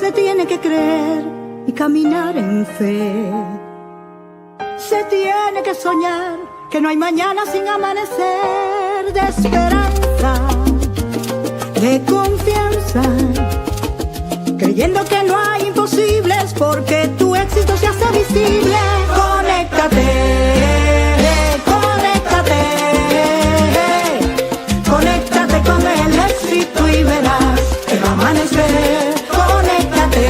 Se tiene que creer y caminar en fe. Se tiene que soñar que no hay mañana sin amanecer. De esperanza, de confianza, creyendo que no hay imposibles, porque tu éxito se hace visible. Conéctate, conéctate, conéctate con el éxito y verás que va a amanecer. Conéctate,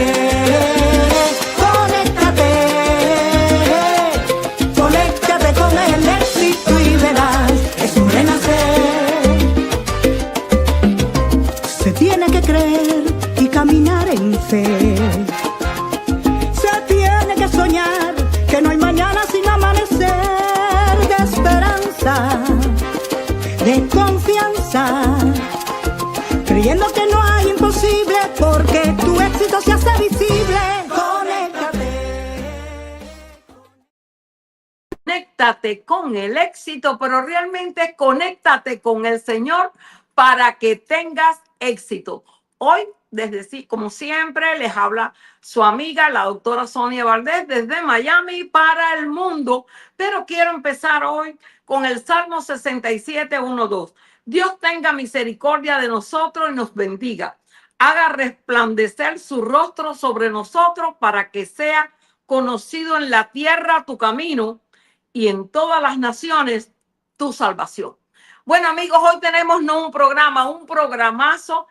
conéctate, conéctate con el éxito y verás es un renacer. Se tiene que creer y caminar en fe. Se tiene que soñar que no hay mañana sin amanecer. De esperanza, de confianza, creyendo que no hay imposible, porque tu éxito se hace visible. Conéctate con el éxito, pero realmente conéctate con el Señor para que tengas éxito. Hoy, desde sí, como siempre, les habla su amiga, la doctora Sonia Valdés, desde Miami para el mundo. Pero quiero empezar hoy con el Salmo 67, 1, 2. Dios tenga misericordia de nosotros y nos bendiga. Haga resplandecer su rostro sobre nosotros para que sea conocido en la tierra tu camino y en todas las naciones tu salvación. Bueno, amigos, hoy tenemos no un programa, un programazo.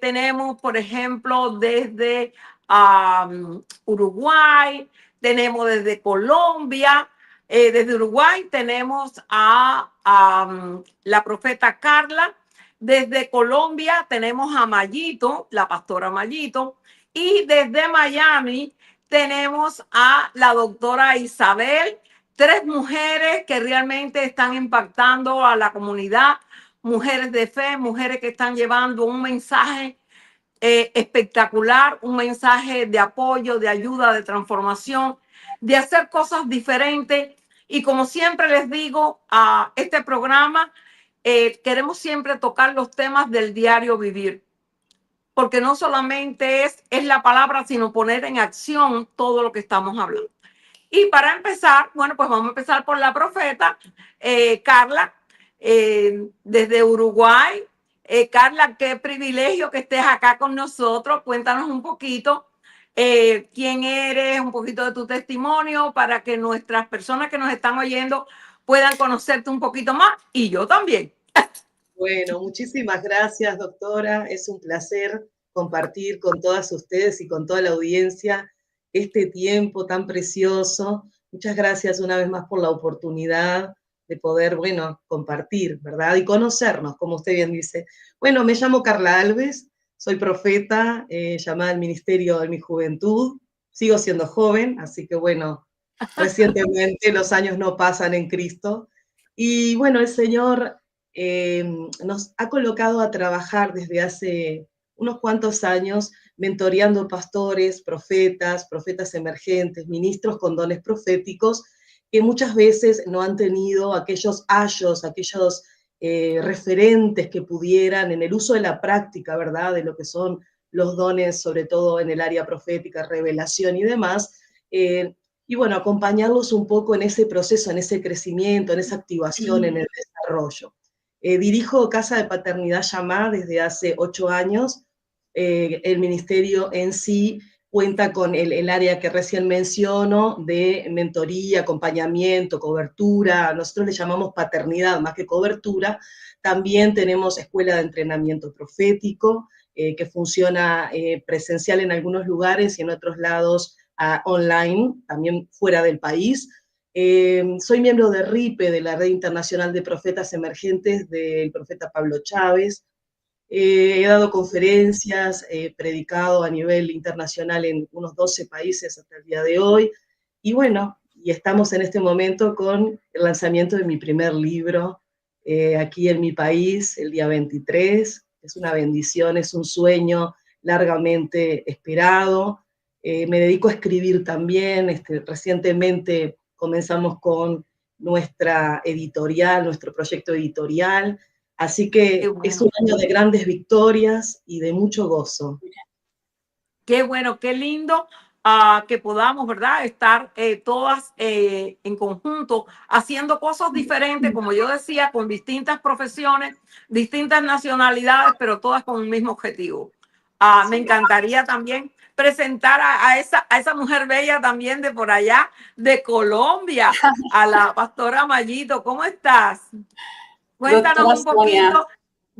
Tenemos, por ejemplo, desde Uruguay, tenemos desde Colombia. Desde Uruguay tenemos a la profeta Carla. Desde Colombia tenemos a Mayito, la pastora Mayito. Y desde Miami tenemos a la doctora Isabel. 3 mujeres que realmente están impactando a la comunidad, mujeres de fe, mujeres que están llevando un mensaje espectacular, un mensaje de apoyo, de ayuda, de transformación, de hacer cosas diferentes. Y como siempre les digo, a este programa queremos siempre tocar los temas del diario vivir, porque no solamente es la palabra, sino poner en acción todo lo que estamos hablando. Y para empezar, bueno, pues vamos a empezar por la profeta Carla, desde Uruguay. Carla, qué privilegio que estés acá con nosotros. Cuéntanos un poquito quién eres, un poquito de tu testimonio, para que nuestras personas que nos están oyendo puedan conocerte un poquito más, y yo también. Bueno, muchísimas gracias, doctora. Es un placer compartir con todas ustedes y con toda la audiencia este tiempo tan precioso. Muchas gracias una vez más por la oportunidad de poder, bueno, compartir, ¿verdad? Y conocernos, como usted bien dice. Bueno, me llamo Carla Alves, soy profeta, llamada al ministerio de mi juventud. Sigo siendo joven, así que bueno, recientemente los años no pasan en Cristo. Y bueno, el Señor nos ha colocado a trabajar desde hace unos cuantos años mentoreando pastores, profetas emergentes, ministros con dones proféticos, que muchas veces no han tenido aquellos ayos, aquellos referentes que pudieran en el uso de la práctica, ¿verdad?, de lo que son los dones, sobre todo en el área profética, revelación y demás, y bueno, acompañarlos un poco en ese proceso, en ese crecimiento, en esa activación, en el desarrollo. Dirijo Casa de Paternidad Llamá desde hace 8 años. El ministerio en sí cuenta con el área que recién menciono de mentoría, acompañamiento, cobertura. Nosotros le llamamos paternidad más que cobertura. También tenemos escuela de entrenamiento profético que funciona presencial en algunos lugares y en otros lados online, también fuera del país. Soy miembro de RIPE, de la Red Internacional de Profetas Emergentes del profeta Pablo Chávez. He dado conferencias, he predicado a nivel internacional en unos 12 países hasta el día de hoy. Y bueno, y estamos en este momento con el lanzamiento de mi primer libro aquí en mi país, el día 23. Es una bendición, es un sueño largamente esperado. Me dedico a escribir también. Recientemente comenzamos con nuestra editorial, nuestro proyecto editorial. Así que es un año de grandes victorias y de mucho gozo. Qué bueno, qué lindo que podamos, ¿verdad? Estar todas en conjunto haciendo cosas diferentes, como yo decía, con distintas profesiones, distintas nacionalidades, pero todas con un mismo objetivo. Me encantaría también presentar a esa mujer bella también de por allá, de Colombia, a la pastora Mayito. ¿Cómo estás? Cuéntanos Doctora un Sonia, poquito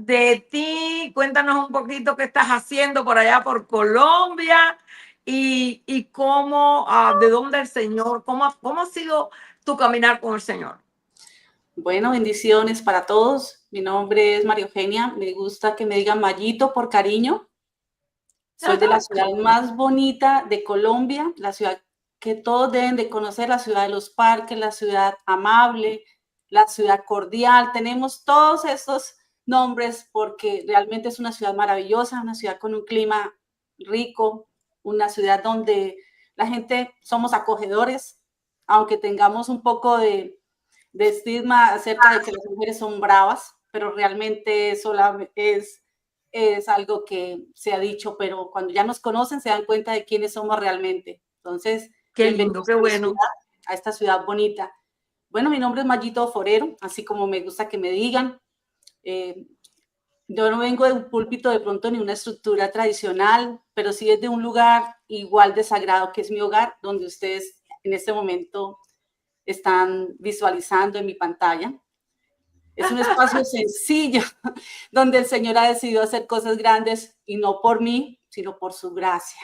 de ti, cuéntanos un poquito qué estás haciendo por allá por Colombia y cómo, de dónde el Señor, cómo ha sido tu caminar con el Señor. bueno, bendiciones para todos. Mi nombre es María Eugenia. Me gusta que me digan Mayito por cariño. Soy de la ciudad más bonita de Colombia, la ciudad que todos deben de conocer, la ciudad de los parques, la ciudad amable, la ciudad cordial. Tenemos todos estos nombres porque realmente es una ciudad maravillosa, una ciudad con un clima rico, una ciudad donde la gente somos acogedores, aunque tengamos un poco de estigma acerca de que las mujeres son bravas, pero realmente es algo que se ha dicho, pero cuando ya nos conocen se dan cuenta de quiénes somos realmente. Entonces, Qué lindo, bienvenidos qué bueno. a esta ciudad bonita. Bueno, mi nombre es Mayito Forero, así como me gusta que me digan. Yo no vengo de un púlpito de pronto ni una estructura tradicional, pero sí es de un lugar igual de sagrado que es mi hogar, donde ustedes en este momento están visualizando en mi pantalla. Es un espacio sencillo donde el Señor ha decidido hacer cosas grandes y no por mí, sino por su gracia.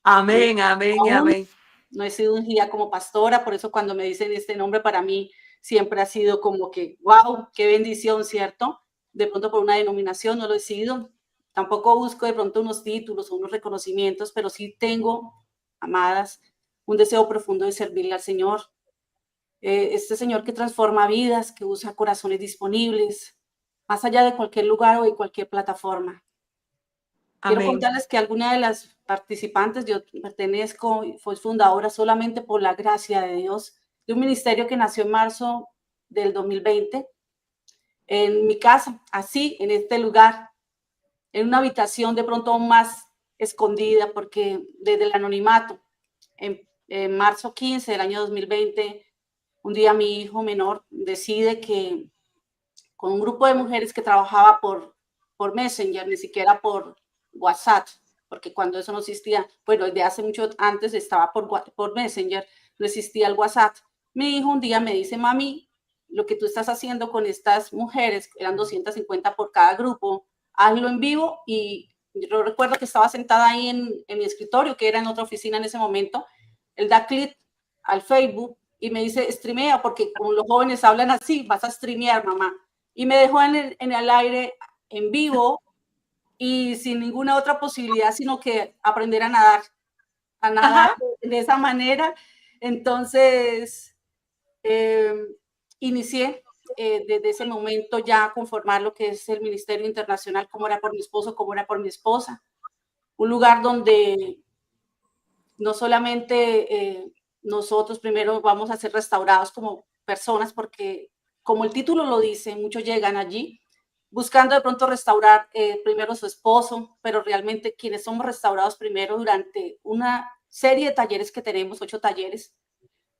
Amén, amén, amén. No he sido ungida como pastora, por eso cuando me dicen este nombre para mí siempre ha sido como que, wow, qué bendición, ¿cierto? De pronto por una denominación no lo he sido. Tampoco busco de pronto unos títulos o unos reconocimientos, pero sí tengo, amadas, un deseo profundo de servirle al Señor. Este Señor que transforma vidas, que usa corazones disponibles, más allá de cualquier lugar o de cualquier plataforma. Quiero Amén. contarles que alguna de las participantes, yo pertenezco, fue fundadora solamente por la gracia de Dios, de un ministerio que nació en marzo del 2020, en mi casa, así, en este lugar, en una habitación de pronto aún más escondida, porque desde el anonimato, en marzo 15 del año 2020, un día mi hijo menor decide que con un grupo de mujeres que trabajaba por Messenger, ni siquiera por WhatsApp, porque cuando eso no existía, bueno, desde hace mucho antes estaba por Messenger, no existía el WhatsApp. Mi hijo un día me dice, mami, lo que tú estás haciendo con estas mujeres, eran 250 por cada grupo, hazlo en vivo. Y yo recuerdo que estaba sentada ahí en mi escritorio, que era en otra oficina en ese momento. Él da clic al Facebook y me dice, streamea, porque como los jóvenes hablan así, vas a streamear, mamá. Y me dejó en el aire en vivo y sin ninguna otra posibilidad, sino que aprender a nadar de esa manera. Entonces, inicié desde ese momento ya a conformar lo que es el Ministerio Internacional, como era por mi esposo, como era por mi esposa. Un lugar donde no solamente nosotros primero vamos a ser restaurados como personas, porque como el título lo dice, muchos llegan allí buscando de pronto restaurar primero a su esposo, pero realmente quienes somos restaurados primero durante una serie de talleres que tenemos, 8 talleres,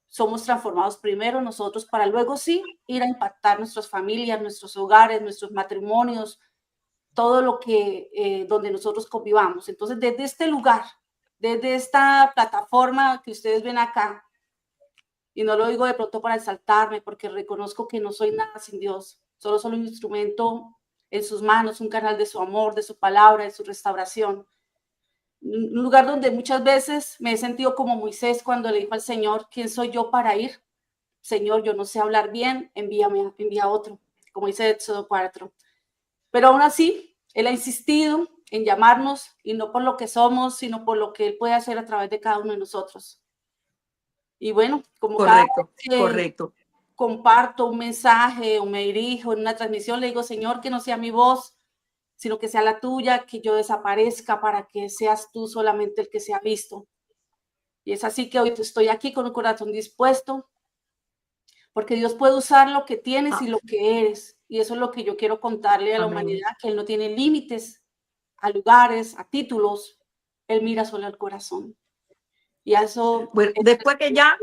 somos transformados primero nosotros para luego sí ir a impactar nuestras familias, nuestros hogares, nuestros matrimonios, todo lo que donde nosotros convivamos. Entonces, desde este lugar, desde esta plataforma que ustedes ven acá, y no lo digo de pronto para exaltarme, porque reconozco que no soy nada sin Dios, solo soy un instrumento en sus manos, un canal de su amor, de su palabra, de su restauración. Un lugar donde muchas veces me he sentido como Moisés cuando le dijo al Señor, ¿quién soy yo para ir? Señor, yo no sé hablar bien, envía a otro, como dice Éxodo 4. Pero aún así, Él ha insistido en llamarnos, y no por lo que somos, sino por lo que Él puede hacer a través de cada uno de nosotros. Y bueno, como correcto, cada vez que correcto. comparto un mensaje o me dirijo en una transmisión, le digo, Señor, que no sea mi voz, sino que sea la tuya, que yo desaparezca para que seas tú solamente el que sea visto. Y es así que hoy estoy aquí con un corazón dispuesto, porque Dios puede usar lo que tienes y lo que eres. Y eso es lo que yo quiero contarle a la humanidad, que Él no tiene límites a lugares, a títulos, Él mira solo el corazón. Y eso... Bueno, después que ya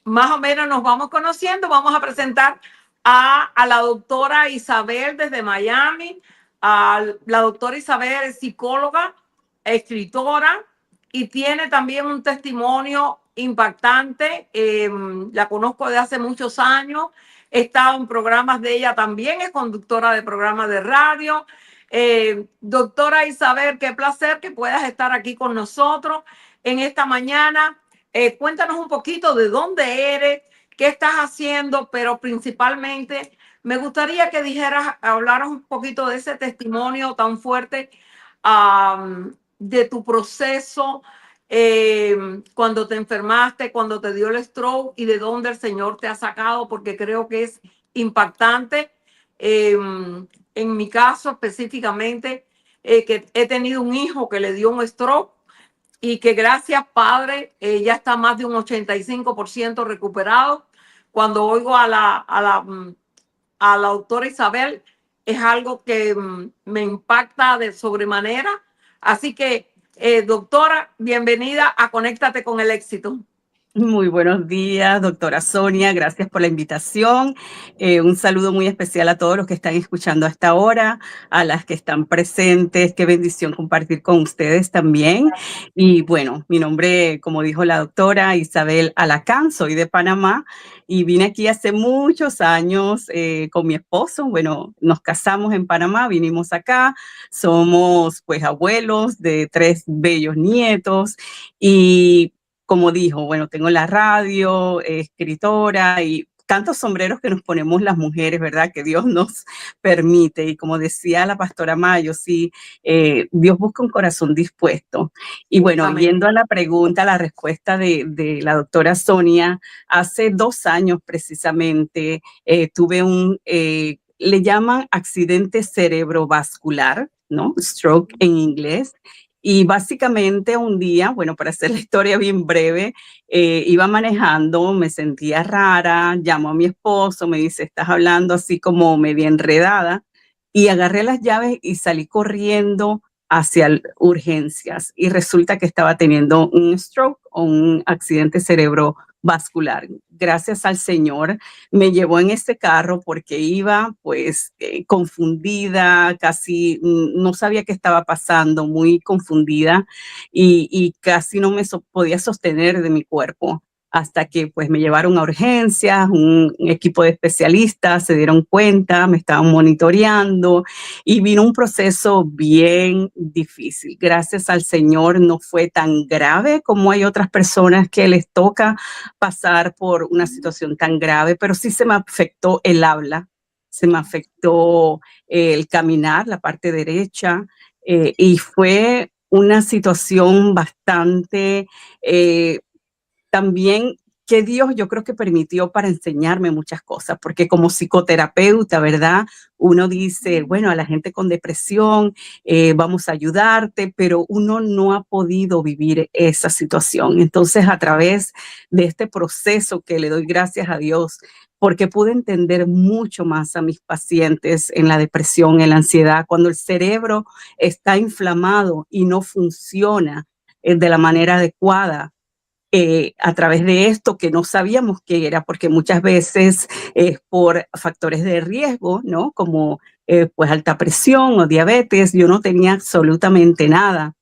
más o menos nos vamos conociendo, vamos a presentar a la doctora Isabel desde Miami. La doctora Isabel es psicóloga, escritora y tiene también un testimonio impactante. La conozco de hace muchos años. He estado en programas de ella también, es conductora de programas de radio. Doctora Isabel, qué placer que puedas estar aquí con nosotros en esta mañana. Cuéntanos un poquito de dónde eres, qué estás haciendo, pero principalmente me gustaría que hablaras un poquito de ese testimonio tan fuerte de tu proceso cuando te enfermaste, cuando te dio el stroke y de dónde el Señor te ha sacado, porque creo que es impactante. En mi caso específicamente, que he tenido un hijo que le dio un stroke y que gracias, Padre, ya está más de un 85% recuperado. Cuando oigo a la doctora Isabel, es algo que me impacta de sobremanera. Así que, doctora, bienvenida a Conéctate con el Éxito. Muy buenos días, doctora Sonia. Gracias por la invitación. Un saludo muy especial a todos los que están escuchando hasta ahora, a las que están presentes. Qué bendición compartir con ustedes también. Y bueno, mi nombre, como dijo la doctora Isabel Alacán, soy de Panamá y vine aquí hace muchos años con mi esposo. Bueno, nos casamos en Panamá, vinimos acá. Somos pues abuelos de 3 bellos nietos y como dijo, bueno, tengo la radio, escritora y tantos sombreros que nos ponemos las mujeres, ¿verdad? Que Dios nos permite. Y como decía la pastora Mayo, sí, Dios busca un corazón dispuesto. Y bueno, Amén. Yendo a la pregunta, la respuesta de la doctora Sonia, hace 2 años precisamente tuve le llaman accidente cerebrovascular, ¿no? Stroke en inglés. Y básicamente un día, bueno, para hacer la historia bien breve, iba manejando, me sentía rara, llamo a mi esposo, me dice, estás hablando así como media enredada, y agarré las llaves y salí corriendo hacia urgencias y resulta que estaba teniendo un stroke o un accidente cerebrovascular. Gracias al Señor me llevó en ese carro porque iba pues confundida, casi no sabía qué estaba pasando, muy confundida y casi no me podía sostener de mi cuerpo hasta que pues me llevaron a urgencias, un equipo de especialistas se dieron cuenta, me estaban monitoreando y vino un proceso bien difícil. Gracias al Señor no fue tan grave como hay otras personas que les toca pasar por una situación tan grave, pero sí se me afectó el habla, se me afectó el caminar, la parte derecha, y fue una situación bastante también que Dios yo creo que permitió para enseñarme muchas cosas, porque como psicoterapeuta, ¿verdad? Uno dice, bueno, a la gente con depresión vamos a ayudarte, pero uno no ha podido vivir esa situación. Entonces, a través de este proceso que le doy gracias a Dios, porque pude entender mucho más a mis pacientes en la depresión, en la ansiedad, cuando el cerebro está inflamado y no funciona de la manera adecuada. A través de esto que no sabíamos qué era, porque muchas veces es por factores de riesgo, ¿no? Como pues alta presión o diabetes, yo no tenía absolutamente nada.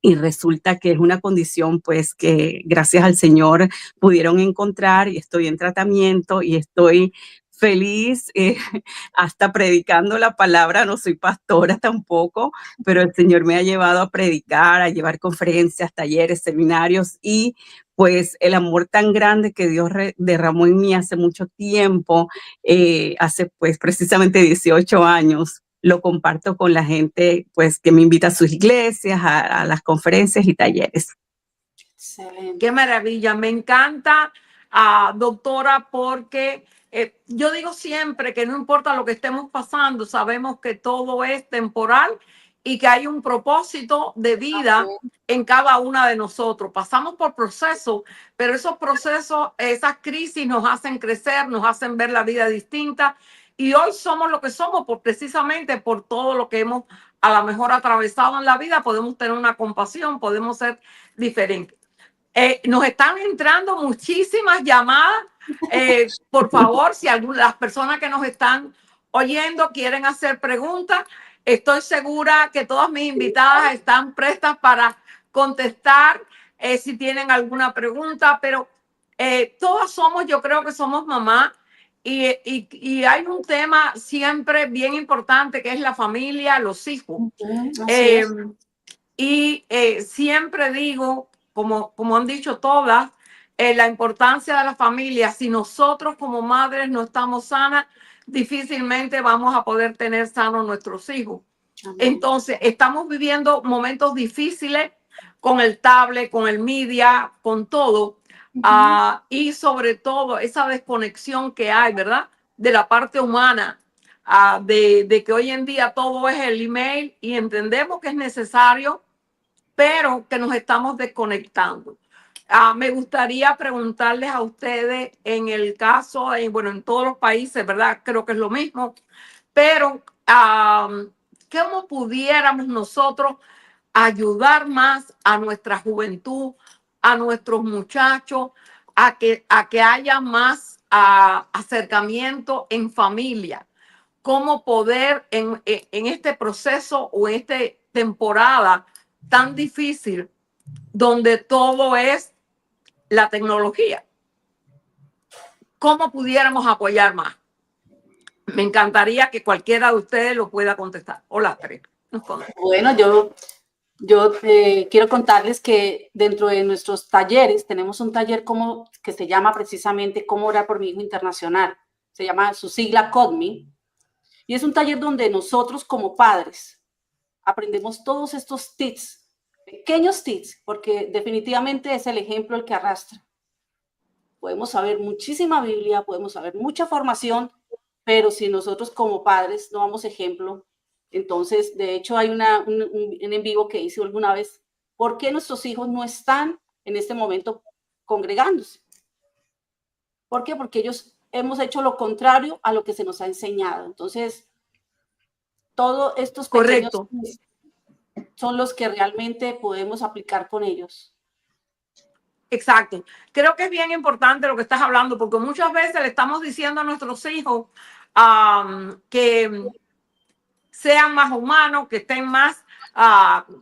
Y resulta que es una condición pues que gracias al Señor pudieron encontrar y estoy en tratamiento y estoy feliz, hasta predicando la palabra, no soy pastora tampoco, pero el Señor me ha llevado a predicar, a llevar conferencias, talleres, seminarios y pues el amor tan grande que Dios derramó en mí hace mucho tiempo, hace pues precisamente 18 años, lo comparto con la gente pues que me invita a sus iglesias, a las conferencias y talleres. Excelente. Qué maravilla, me encanta, doctora, porque yo digo siempre que no importa lo que estemos pasando, sabemos que todo es temporal y que hay un propósito de vida en cada una de nosotros. Pasamos por procesos, pero esos procesos, esas crisis nos hacen crecer, nos hacen ver la vida distinta. Y hoy somos lo que somos precisamente por todo lo que hemos a lo mejor atravesados en la vida, podemos tener una compasión, podemos ser diferentes. Nos están entrando muchísimas llamadas. Por favor, si las personas que nos están oyendo quieren hacer preguntas, estoy segura que todas mis invitadas están prestas para contestar si tienen alguna pregunta, pero todas somos, yo creo que somos mamás y hay un tema siempre bien importante que es la familia, los hijos. Así es. Y siempre digo, como han dicho todas, la importancia de la familia. Si nosotros como madres no estamos sanas, difícilmente vamos a poder tener sanos nuestros hijos. Amén. Entonces, estamos viviendo momentos difíciles con el tablet, con el media, con todo. Y sobre todo esa desconexión que hay, ¿verdad? De la parte humana, de que hoy en día todo es el email y entendemos que es necesario, pero que nos estamos desconectando. Me gustaría preguntarles a ustedes en el caso, bueno, en todos los países, ¿verdad? Creo que es lo mismo, pero ¿cómo pudiéramos nosotros ayudar más a nuestra juventud, a nuestros muchachos, a que haya más acercamiento en familia? ¿Cómo poder en este proceso o en esta temporada tan difícil donde todo es la tecnología, cómo pudiéramos apoyar más? Me encantaría que cualquiera de ustedes lo pueda contestar. Hola, Tere. Bueno, yo quiero contarles que dentro de nuestros talleres tenemos un taller que se llama precisamente Cómo orar por mi hijo internacional. Se llama, su sigla, CODMI. Y es un taller donde nosotros como padres aprendemos todos estos tips, pequeños tips, porque definitivamente es el ejemplo el que arrastra. Podemos saber muchísima Biblia, podemos saber mucha formación, pero si nosotros como padres no damos ejemplo, entonces, de hecho, hay un en vivo que hice alguna vez, ¿por qué nuestros hijos no están en este momento congregándose? ¿Por qué? Porque hemos hecho lo contrario a lo que se nos ha enseñado. Entonces, todos estos pequeños tips son los que realmente podemos aplicar con ellos. Exacto. Creo que es bien importante lo que estás hablando, porque muchas veces le estamos diciendo a nuestros hijos que sean más humanos, que estén más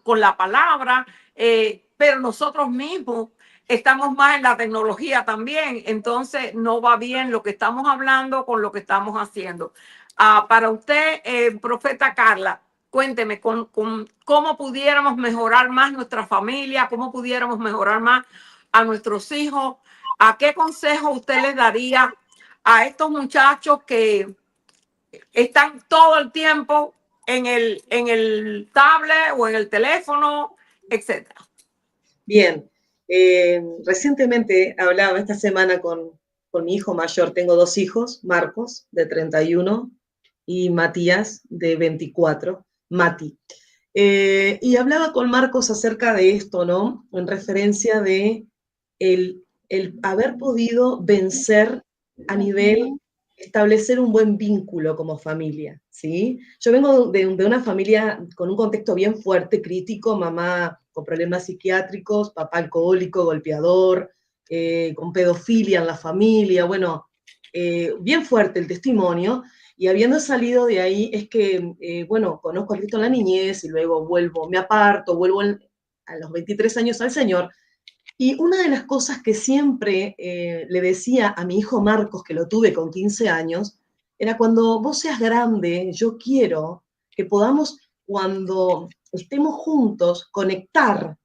con la palabra, pero nosotros mismos estamos más en la tecnología también, entonces no va bien lo que estamos hablando con lo que estamos haciendo. Para usted, profeta Carla, cuénteme cómo pudiéramos mejorar más nuestra familia, cómo pudiéramos mejorar más a nuestros hijos. ¿A qué consejo usted les daría a estos muchachos que están todo el tiempo en el tablet o en el teléfono, etcétera? Bien, recientemente hablaba esta semana con mi hijo mayor. Tengo dos hijos, Marcos, de 31, y Matías, de 24, Mati. Y hablaba con Marcos acerca de esto, ¿no? En referencia de el haber podido vencer a nivel establecer un buen vínculo como familia, ¿sí? Yo vengo de una familia con un contexto bien fuerte, crítico, mamá con problemas psiquiátricos, papá alcohólico, golpeador, con pedofilia en la familia, bueno, bien fuerte el testimonio, y habiendo salido de ahí es que, bueno, conozco a Cristo en la niñez y luego me aparto, vuelvo a los 23 años al Señor. Y una de las cosas que siempre le decía a mi hijo Marcos, que lo tuve con 15 años, era: cuando vos seas grande, yo quiero que podamos, cuando estemos juntos, conectar,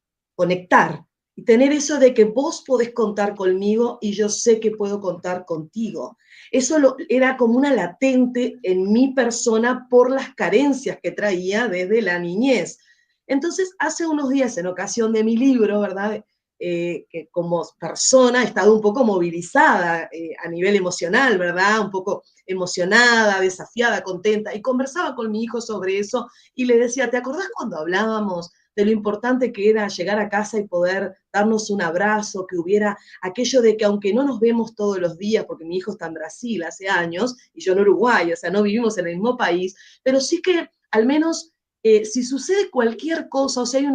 y tener eso de que vos podés contar conmigo y yo sé que puedo contar contigo. Eso era como una latente en mi persona por las carencias que traía desde la niñez. Entonces, hace unos días, en ocasión de mi libro, ¿verdad?, que como persona he estado un poco movilizada a nivel emocional, ¿verdad? Un poco emocionada, desafiada, contenta, y conversaba con mi hijo sobre eso y le decía: ¿te acordás cuando hablábamos de lo importante que era llegar a casa y poder darnos un abrazo, que hubiera aquello de que aunque no nos vemos todos los días, porque mi hijo está en Brasil hace años y yo en Uruguay, o sea, no vivimos en el mismo país, pero sí que al menos si sucede cualquier cosa, o sea, hay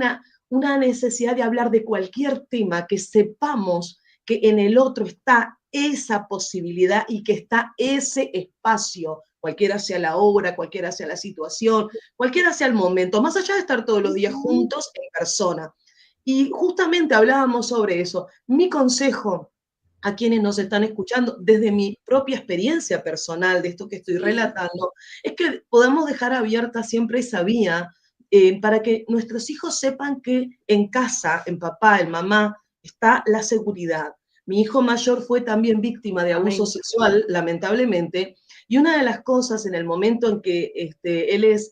una necesidad de hablar de cualquier tema, que sepamos que en el otro está esa posibilidad y que está ese espacio, cualquiera sea la obra, cualquiera sea la situación, cualquiera sea el momento, más allá de estar todos los días juntos en persona. Y justamente hablábamos sobre eso. Mi consejo a quienes nos están escuchando, desde mi propia experiencia personal de esto que estoy relatando, es que podamos dejar abierta siempre esa vía para que nuestros hijos sepan que en casa, en papá, en mamá, está la seguridad. Mi hijo mayor fue también víctima de abuso sexual, lamentablemente, y una de las cosas en el momento en que él es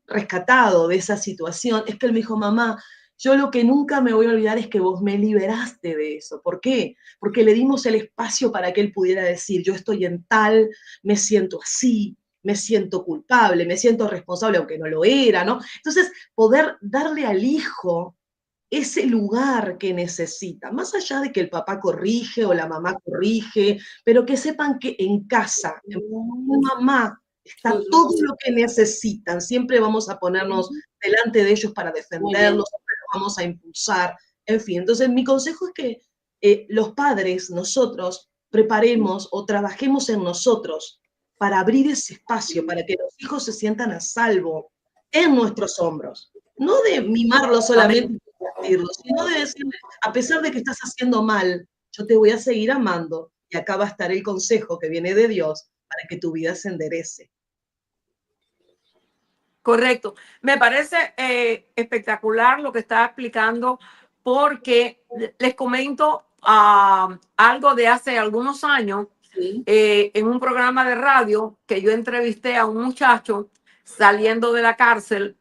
rescatado de esa situación es que él me dijo, mamá, yo lo que nunca me voy a olvidar es que vos me liberaste de eso. ¿Por qué? Porque le dimos el espacio para que él pudiera decir, yo estoy en tal, me siento así, me siento culpable, me siento responsable, aunque no lo era, ¿no? Entonces, poder darle al hijo ese lugar que necesita, más allá de que el papá corrige o la mamá corrige, pero que sepan que en casa, en mamá, está todo lo que necesitan. Siempre vamos a ponernos delante de ellos para defenderlos, siempre los vamos a impulsar, en fin. Entonces, mi consejo es que los padres, nosotros, preparemos o trabajemos en nosotros para abrir ese espacio, para que los hijos se sientan a salvo en nuestros hombros. No de mimarlos solamente, sino de decirle, a pesar de que estás haciendo mal, yo te voy a seguir amando, y acá va a estar el consejo que viene de Dios para que tu vida se enderece. Correcto. Me parece espectacular lo que está explicando, porque les comento algo de hace algunos años, en un programa de radio que yo entrevisté a un muchacho saliendo de la cárcel,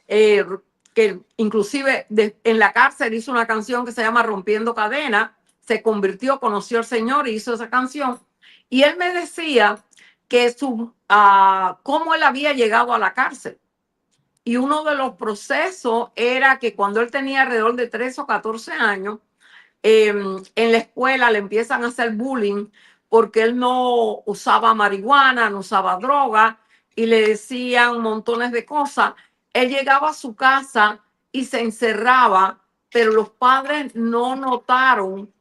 que inclusive en la cárcel hizo una canción que se llama Rompiendo Cadenas, se convirtió, conoció al Señor y hizo esa canción. Y él me decía que cómo él había llegado a la cárcel. Y uno de los procesos era que cuando él tenía alrededor de 13 o 14 años, en la escuela le empiezan a hacer bullying porque él no usaba marihuana, no usaba droga, y le decían montones de cosas. Él llegaba a su casa y se encerraba, pero los padres no notaron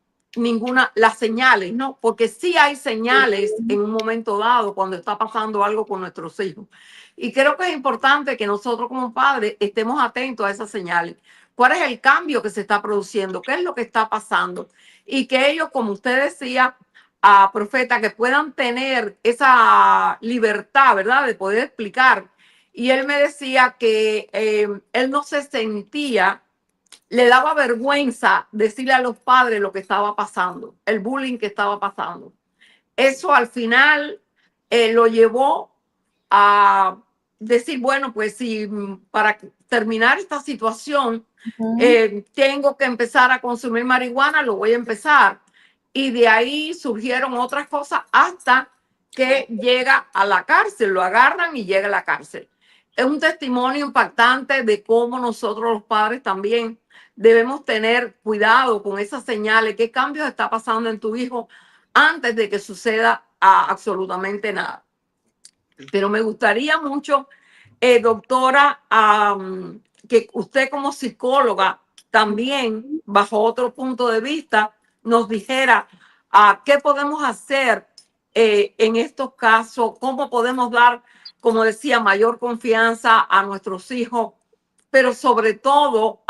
las señales, ¿no? Porque sí hay señales en un momento dado cuando está pasando algo con nuestros hijos. Y creo que es importante que nosotros como padres estemos atentos a esas señales. ¿Cuál es el cambio que se está produciendo? ¿Qué es lo que está pasando? Y que ellos, como usted decía, profeta, que puedan tener esa libertad, ¿verdad? De poder explicar. Y él me decía que él no se sentía, le daba vergüenza decirle a los padres lo que estaba pasando, el bullying que estaba pasando. Eso al final lo llevó a decir, bueno, pues si para terminar esta situación tengo que empezar a consumir marihuana, lo voy a empezar. Y de ahí surgieron otras cosas hasta que llega a la cárcel, lo agarran y llega a la cárcel. Es un testimonio impactante de cómo nosotros los padres también debemos tener cuidado con esas señales, qué cambios está pasando en tu hijo antes de que suceda absolutamente nada. Pero me gustaría mucho, doctora, que usted como psicóloga también, bajo otro punto de vista, nos dijera qué podemos hacer en estos casos, cómo podemos dar, como decía, mayor confianza a nuestros hijos, pero sobre todo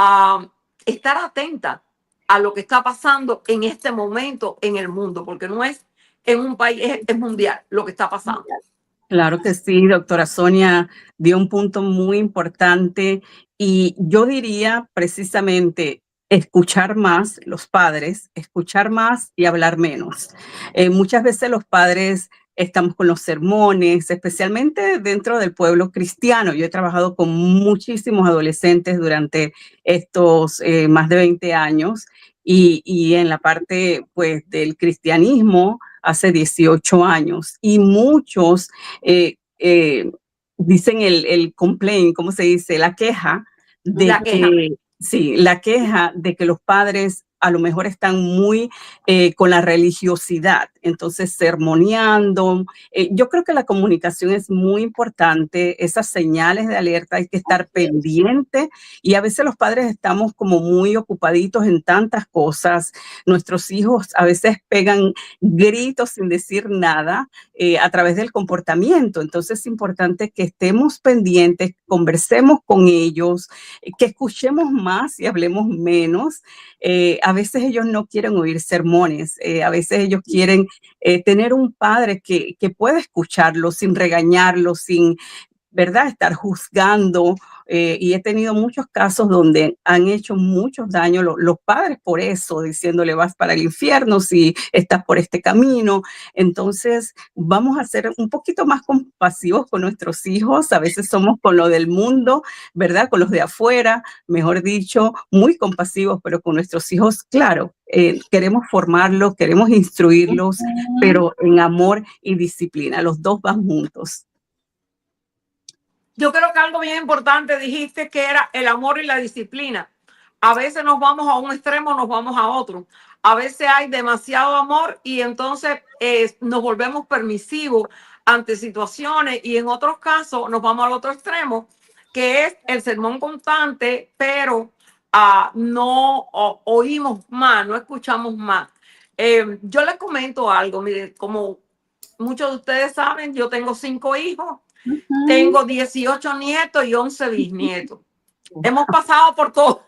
estar atenta a lo que está pasando en este momento en el mundo, porque no es en un país, es mundial lo que está pasando. Claro que sí, doctora Sonia dio un punto muy importante, y yo diría precisamente escuchar más los padres, escuchar más y hablar menos. Muchas veces los padres estamos con los sermones, especialmente dentro del pueblo cristiano. Yo he trabajado con muchísimos adolescentes durante estos más de 20 años y en la parte pues del cristianismo hace 18 años, y muchos dicen el complaint, ¿cómo se dice? La queja de la queja de que los padres a lo mejor están muy con la religiosidad. entonces sermoneando. Yo creo que la comunicación es muy importante, esas señales de alerta hay que estar pendiente, y a veces los padres estamos como muy ocupaditos en tantas cosas. Nuestros hijos a veces pegan gritos sin decir nada a través del comportamiento. Entonces es importante que estemos pendientes, conversemos con ellos, que escuchemos más y hablemos menos. A veces ellos no quieren oír sermones, a veces ellos quieren tener un padre que pueda escucharlos sin regañarlos, sin, ¿verdad?, estar juzgando. Y he tenido muchos casos donde han hecho muchos daños los padres por eso, diciéndole vas para el infierno si estás por este camino. Entonces vamos a ser un poquito más compasivos con nuestros hijos. A veces somos con lo del mundo, ¿verdad?, con los de afuera, mejor dicho, muy compasivos, pero con nuestros hijos, claro, queremos formarlos, queremos instruirlos, pero en amor y disciplina. Los dos van juntos. Yo creo que algo bien importante dijiste, que era el amor y la disciplina. A veces nos vamos a un extremo, nos vamos a otro. A veces hay demasiado amor y entonces nos volvemos permisivos ante situaciones, y en otros casos nos vamos al otro extremo, que es el sermón constante, pero no oímos más, no escuchamos más. Yo les comento algo, mire, como muchos de ustedes saben, yo tengo 5 hijos. Tengo 18 nietos y 11 bisnietos. Hemos pasado por todo,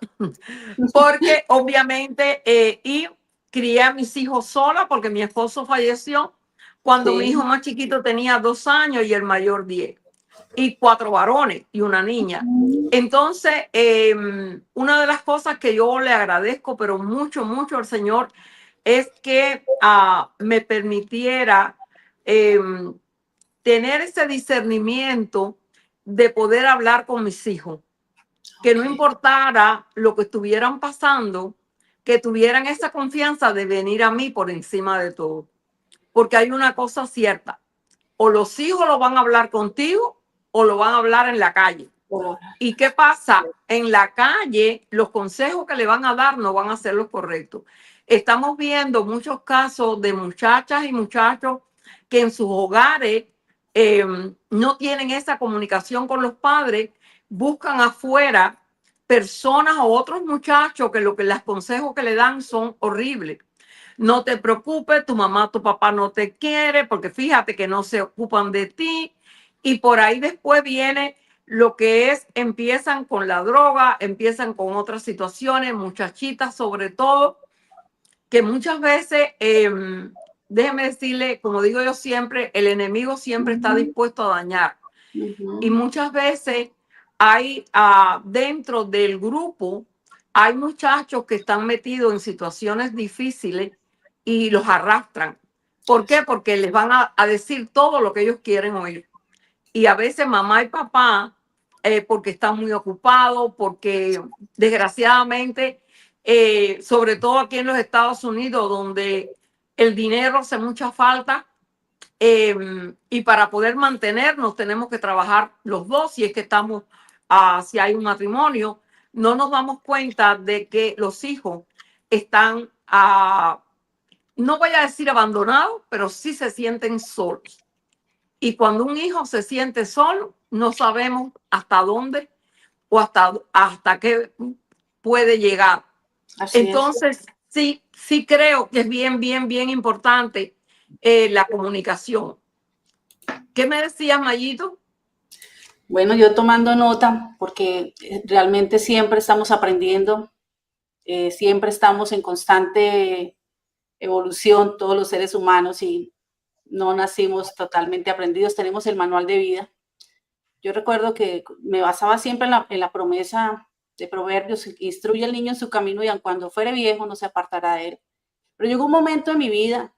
porque obviamente y crié a mis hijos sola porque mi esposo falleció cuando mi hijo más chiquito tenía 2 años y el mayor 10, y 4 varones y una niña. Entonces, una de las cosas que yo le agradezco, pero mucho, mucho al Señor, es que me permitiera tener ese discernimiento de poder hablar con mis hijos, que no importara lo que estuvieran pasando, que tuvieran esa confianza de venir a mí por encima de todo. Porque hay una cosa cierta, o los hijos lo van a hablar contigo o lo van a hablar en la calle. ¿Y qué pasa? En la calle, los consejos que le van a dar no van a ser los correctos. Estamos viendo muchos casos de muchachas y muchachos que en sus hogares no tienen esa comunicación con los padres, buscan afuera personas o otros muchachos que los consejos que le dan son horribles. No te preocupes, tu mamá, tu papá no te quiere porque fíjate que no se ocupan de ti. Y por ahí después viene lo que es, empiezan con la droga, empiezan con otras situaciones, muchachitas sobre todo, que muchas veces, déjeme decirle, como digo yo siempre, el enemigo siempre está dispuesto a dañar. Y muchas veces hay dentro del grupo, hay muchachos que están metidos en situaciones difíciles y los arrastran. ¿Por qué? Porque les van a decir todo lo que ellos quieren oír. Y a veces mamá y papá, porque están muy ocupados, porque desgraciadamente, sobre todo aquí en los Estados Unidos, donde el dinero hace mucha falta, y para poder mantenernos tenemos que trabajar los dos, si es que estamos, si hay un matrimonio, no nos damos cuenta de que los hijos están, no voy a decir abandonados, pero sí se sienten solos. Y cuando un hijo se siente solo, no sabemos hasta dónde o hasta qué puede llegar. Entonces, sí creo que es bien importante la comunicación. ¿Qué me decías, Mayito? Bueno, yo tomando nota, porque realmente siempre estamos aprendiendo, siempre estamos en constante evolución, todos los seres humanos, y no nacimos totalmente aprendidos, tenemos el manual de vida. Yo recuerdo que me basaba siempre en la promesa de Proverbios: instruye al niño en su camino y aun cuando fuere viejo no se apartará de él. Pero llegó un momento en mi vida,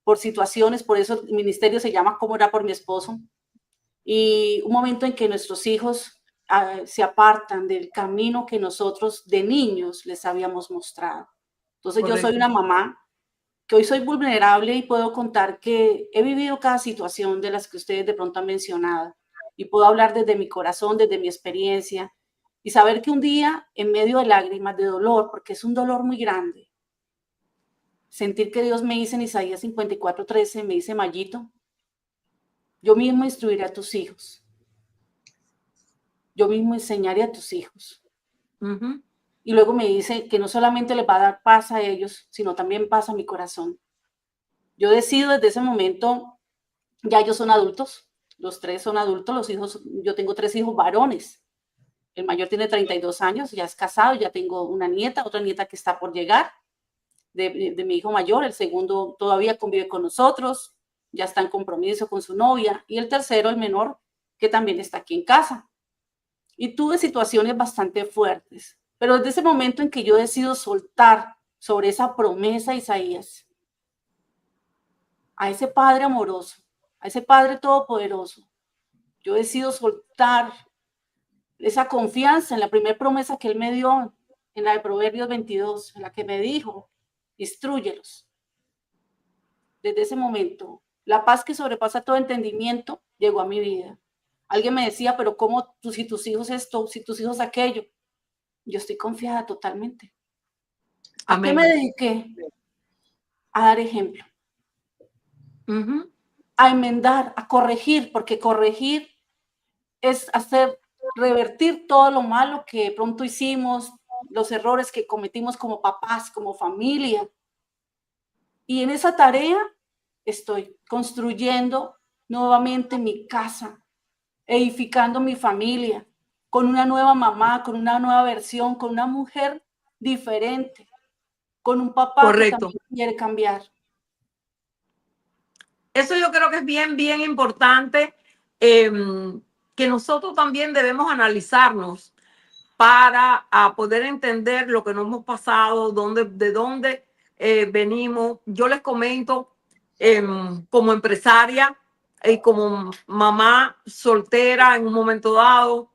por situaciones, por eso el ministerio se llama Cómo orar por mi esposo, y un momento en que nuestros hijos se apartan del camino que nosotros de niños les habíamos mostrado. Entonces Correcto. Yo soy una mamá que hoy soy vulnerable y puedo contar que he vivido cada situación de las que ustedes de pronto han mencionado, y puedo hablar desde mi corazón, desde mi experiencia, y saber que un día, en medio de lágrimas, de dolor, porque es un dolor muy grande, sentir que Dios me dice en Isaías 54:13, me dice, Mayito, yo mismo instruiré a tus hijos. Yo mismo enseñaré a tus hijos. Y luego me dice que no solamente les va a dar paz a ellos, sino también paz a mi corazón. Yo decido desde ese momento, ya ellos son adultos, los tres son adultos, los hijos, yo tengo 3 hijos varones. El mayor tiene 32 años, ya es casado, ya tengo una nieta, otra nieta que está por llegar, de mi hijo mayor. El segundo todavía convive con nosotros, ya está en compromiso con su novia. Y el tercero, el menor, que también está aquí en casa. Y tuve situaciones bastante fuertes. Pero desde ese momento en que yo decido soltar sobre esa promesa, Isaías, a ese Padre amoroso, a ese Padre todopoderoso, yo decido soltar esa confianza en la primera promesa que Él me dio, en la de Proverbios 22, en la que me dijo, instrúyelos. Desde ese momento, la paz que sobrepasa todo entendimiento llegó a mi vida. Alguien me decía, pero ¿cómo tú, si tus hijos esto, si tus hijos aquello? Yo estoy confiada totalmente. ¿A qué me dediqué? A dar ejemplo. A enmendar, a corregir, porque corregir es hacer, revertir todo lo malo que pronto hicimos, los errores que cometimos como papás, como familia. Y en esa tarea estoy construyendo nuevamente mi casa, edificando mi familia, con una nueva mamá, con una nueva versión, con una mujer diferente, con un papá Correcto. que también quiere cambiar. Eso yo creo que es bien, bien importante, que nosotros también debemos analizarnos para poder entender lo que nos hemos pasado, de dónde venimos. Yo les comento, como empresaria y como mamá soltera en un momento dado,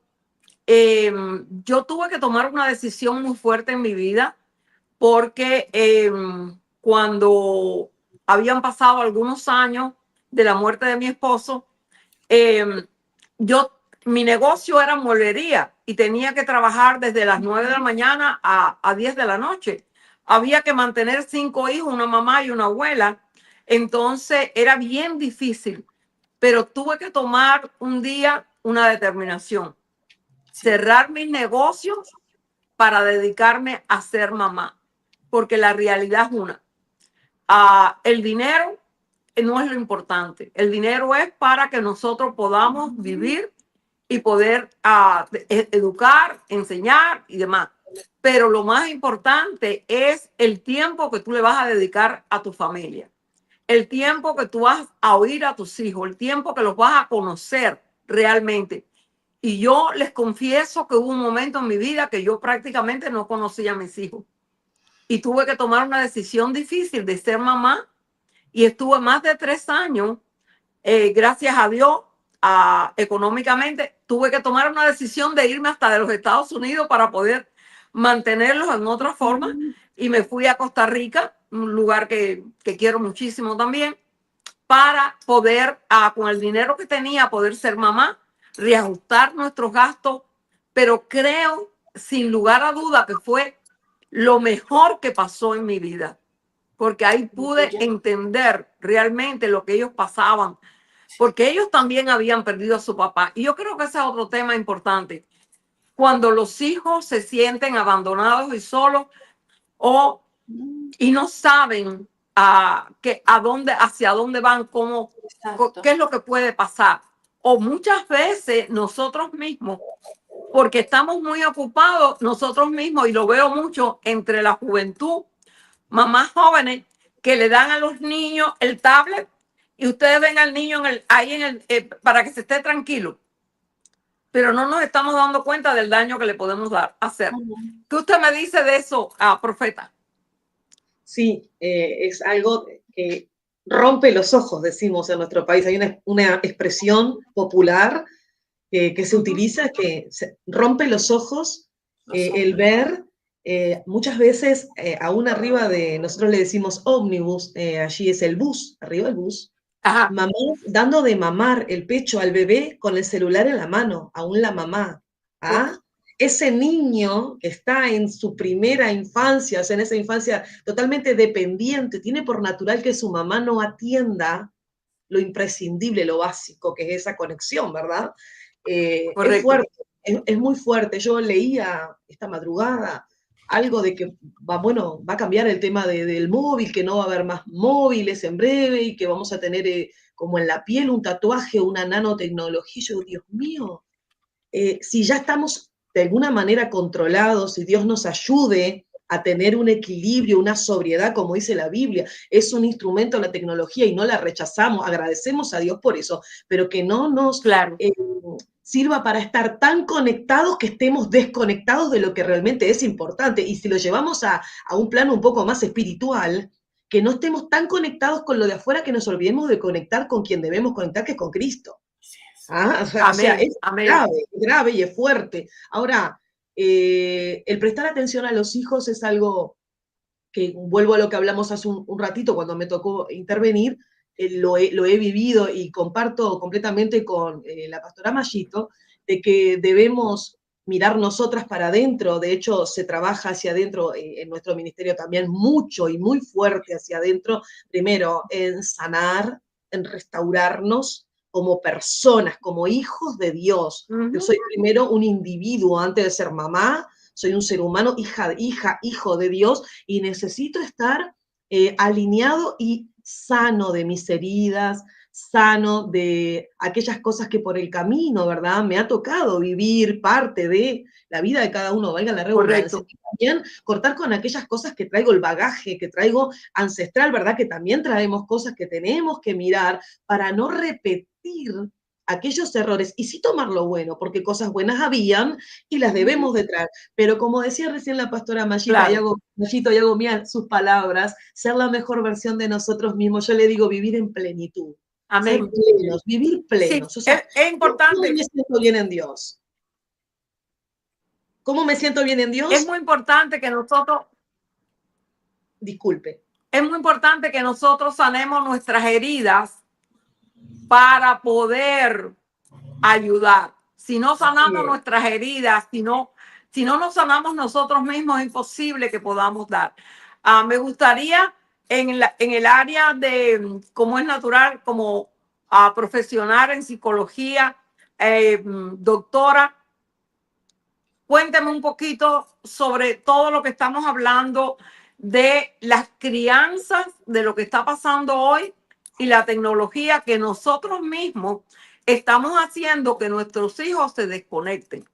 yo tuve que tomar una decisión muy fuerte en mi vida porque cuando habían pasado algunos años de la muerte de mi esposo, mi negocio era mueblería y tenía que trabajar desde las 9 de la mañana a 10 de la noche. Había que mantener 5 hijos, una mamá y una abuela. Entonces era bien difícil, pero tuve que tomar un día una determinación. Cerrar mis negocios para dedicarme a ser mamá. Porque la realidad es una. El dinero no es lo importante. El dinero es para que nosotros podamos vivir y poder educar, enseñar y demás. Pero lo más importante es el tiempo que tú le vas a dedicar a tu familia. El tiempo que tú vas a oír a tus hijos. El tiempo que los vas a conocer realmente. Y yo les confieso que hubo un momento en mi vida que yo prácticamente no conocía a mis hijos. Y tuve que tomar una decisión difícil de ser mamá. Y estuve más de 3 años, gracias a Dios, económicamente, tuve que tomar una decisión de irme hasta de los Estados Unidos para poder mantenerlos en otra forma. Y me fui a Costa Rica, un lugar que quiero muchísimo también, para poder, con el dinero que tenía, poder ser mamá, reajustar nuestros gastos. Pero creo, sin lugar a duda, que fue lo mejor que pasó en mi vida, porque ahí pude entender realmente lo que ellos pasaban, porque ellos también habían perdido a su papá. Y yo creo que ese es otro tema importante. Cuando los hijos se sienten abandonados y solos y no saben hacia dónde van, qué es lo que puede pasar. O muchas veces nosotros mismos, porque estamos muy ocupados nosotros mismos, y lo veo mucho entre la juventud, mamás jóvenes que le dan a los niños el tablet y ustedes ven al niño para que se esté tranquilo. Pero no nos estamos dando cuenta del daño que le podemos hacer. ¿Qué usted me dice de eso, profeta? Sí, es algo que rompe los ojos, decimos en nuestro país. Hay una expresión popular que se utiliza, que rompe los ojos, el ver, muchas veces, aún arriba nosotros le decimos ómnibus, allí es el bus, arriba del bus, mamá dando de mamar el pecho al bebé con el celular en la mano, aún la mamá. ese niño que está en su primera infancia, o sea, en esa infancia totalmente dependiente, tiene por natural que su mamá no atienda lo imprescindible, lo básico, que es esa conexión, ¿verdad? Es Correcto. fuerte, es muy fuerte. Yo leía esta madrugada algo de que va a cambiar el tema del móvil, que no va a haber más móviles en breve y que vamos a tener como en la piel un tatuaje, una nanotecnología. Yo, Dios mío, si ya estamos de alguna manera controlados, si Dios nos ayude a tener un equilibrio, una sobriedad, como dice la Biblia, es un instrumento la tecnología y no la rechazamos, agradecemos a Dios por eso, pero que no nos sirva para estar tan conectados que estemos desconectados de lo que realmente es importante. Y si lo llevamos a un plano un poco más espiritual, que no estemos tan conectados con lo de afuera que nos olvidemos de conectar con quien debemos conectar, que es con Cristo. O sea, es grave y es fuerte. Ahora, el prestar atención a los hijos es algo que, vuelvo a lo que hablamos hace un ratito cuando me tocó intervenir, lo he vivido y comparto completamente con la pastora Mayito, de que debemos mirar nosotras para adentro. De hecho, se trabaja hacia adentro en nuestro ministerio también mucho y muy fuerte hacia adentro, primero en sanar, en restaurarnos como personas, como hijos de Dios. Yo soy primero un individuo antes de ser mamá, soy un ser humano, hijo de Dios, y necesito estar alineado y sano de mis heridas, sano de aquellas cosas que por el camino, ¿verdad? Me ha tocado vivir parte de la vida de cada uno, valga la redundancia. Y también cortar con aquellas cosas que traigo, el bagaje que traigo ancestral, ¿verdad? Que también traemos cosas que tenemos que mirar para no repetir aquellos errores y sí tomar lo bueno, porque cosas buenas habían y las debemos de traer. Pero como decía recién la pastora Mayita, y hago mías sus palabras, ser la mejor versión de nosotros mismos. Yo le digo vivir en plenitud. Amén. Ser plenos, vivir plenos. Sí, o sea, es importante. ¿cómo me siento bien en Dios? ¿Cómo me siento bien en Dios? Es muy importante que nosotros... Disculpe. Es muy importante que nosotros sanemos nuestras heridas para poder ayudar. Si no sanamos nuestras heridas, si no nos sanamos nosotros mismos, es imposible que podamos dar. Me gustaría en el área de cómo es natural, como profesional en psicología, doctora, cuénteme un poquito sobre todo lo que estamos hablando de las crianzas, de lo que está pasando hoy y la tecnología que nosotros mismos estamos haciendo que nuestros hijos se desconecten.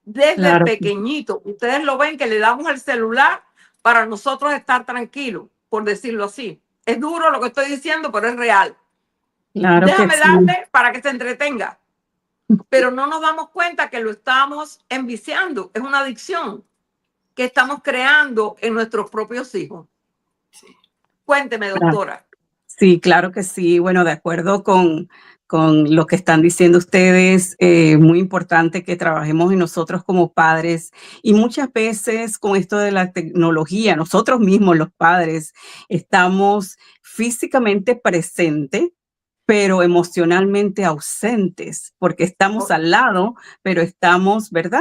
Desde pequeñito, ustedes lo ven que le damos el celular para nosotros estar tranquilos, por decirlo así. Es duro lo que estoy diciendo, pero es real. Déjame darle para que se entretenga. Pero no nos damos cuenta que lo estamos enviciando. Es una adicción que estamos creando en nuestros propios hijos. Cuénteme, doctora. Sí, claro que sí. Bueno, de acuerdo con lo que están diciendo ustedes, muy importante que trabajemos en nosotros como padres, y muchas veces con esto de la tecnología, nosotros mismos los padres estamos físicamente presentes, pero emocionalmente ausentes, porque estamos al lado, pero estamos, ¿verdad?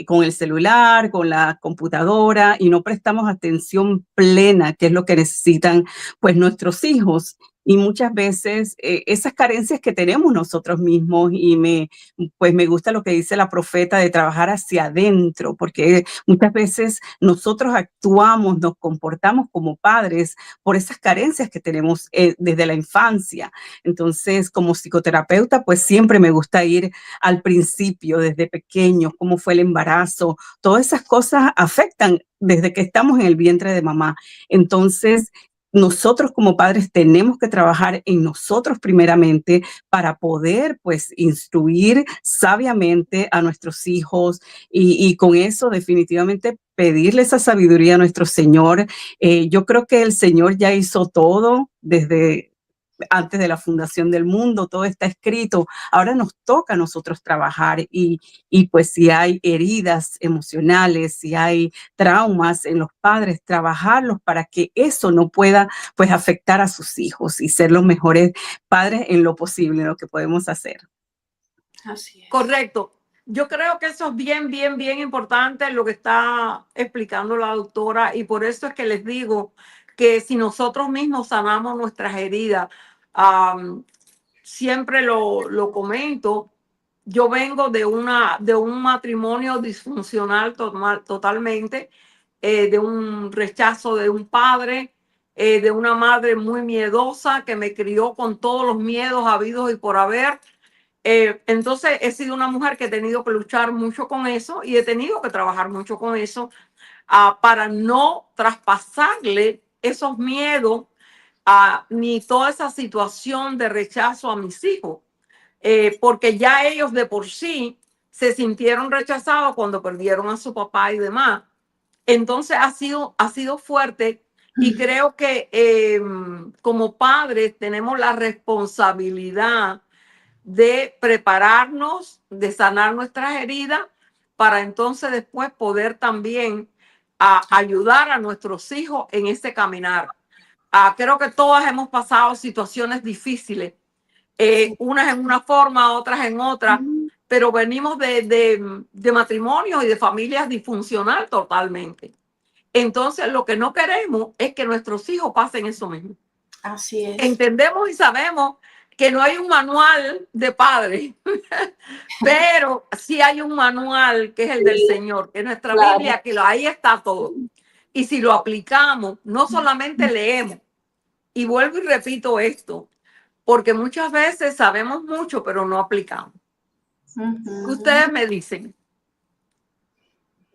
Con el celular, con la computadora, y no prestamos atención plena, que es lo que necesitan pues nuestros hijos. Y muchas veces esas carencias que tenemos nosotros mismos, y me gusta lo que dice la profeta de trabajar hacia adentro, porque muchas veces nosotros actuamos, nos comportamos como padres por esas carencias que tenemos desde la infancia. Entonces, como psicoterapeuta, pues siempre me gusta ir al principio, desde pequeños, cómo fue el embarazo. Todas esas cosas afectan desde que estamos en el vientre de mamá. Entonces, nosotros como padres tenemos que trabajar en nosotros primeramente para poder pues instruir sabiamente a nuestros hijos, y con eso definitivamente pedirle esa sabiduría a nuestro Señor. Yo creo que el Señor ya hizo todo desde antes de la fundación del mundo, todo está escrito. Ahora nos toca a nosotros trabajar, y pues si hay heridas emocionales, si hay traumas en los padres, trabajarlos para que eso no pueda pues afectar a sus hijos, y ser los mejores padres en lo posible, en lo que podemos hacer. Así es. Correcto. Yo creo que eso es bien, bien, bien importante lo que está explicando la doctora, y por eso es que les digo que si nosotros mismos sanamos nuestras heridas, siempre lo comento, yo vengo de un matrimonio disfuncional totalmente, de un rechazo de un padre, de una madre muy miedosa que me crió con todos los miedos habidos y por haber. Entonces he sido una mujer que he tenido que luchar mucho con eso y he tenido que trabajar mucho con eso, para no traspasarle esos miedos, ni toda esa situación de rechazo a mis hijos, porque ya ellos de por sí se sintieron rechazados cuando perdieron a su papá y demás. Entonces ha sido fuerte, y creo que como padres tenemos la responsabilidad de prepararnos, de sanar nuestras heridas, para entonces después poder también ayudar a nuestros hijos en ese caminar. Creo que todas hemos pasado situaciones difíciles, unas en una forma, otras en otra, pero venimos de matrimonios y de familias disfuncionales totalmente. Entonces, lo que no queremos es que nuestros hijos pasen eso mismo. Así es. Entendemos y sabemos que no hay un manual de padre, pero sí hay un manual que es el del Señor, que es nuestra Biblia, que ahí está todo. Y si lo aplicamos, no solamente leemos, y vuelvo y repito esto, porque muchas veces sabemos mucho, pero no aplicamos. ¿Qué ustedes me dicen?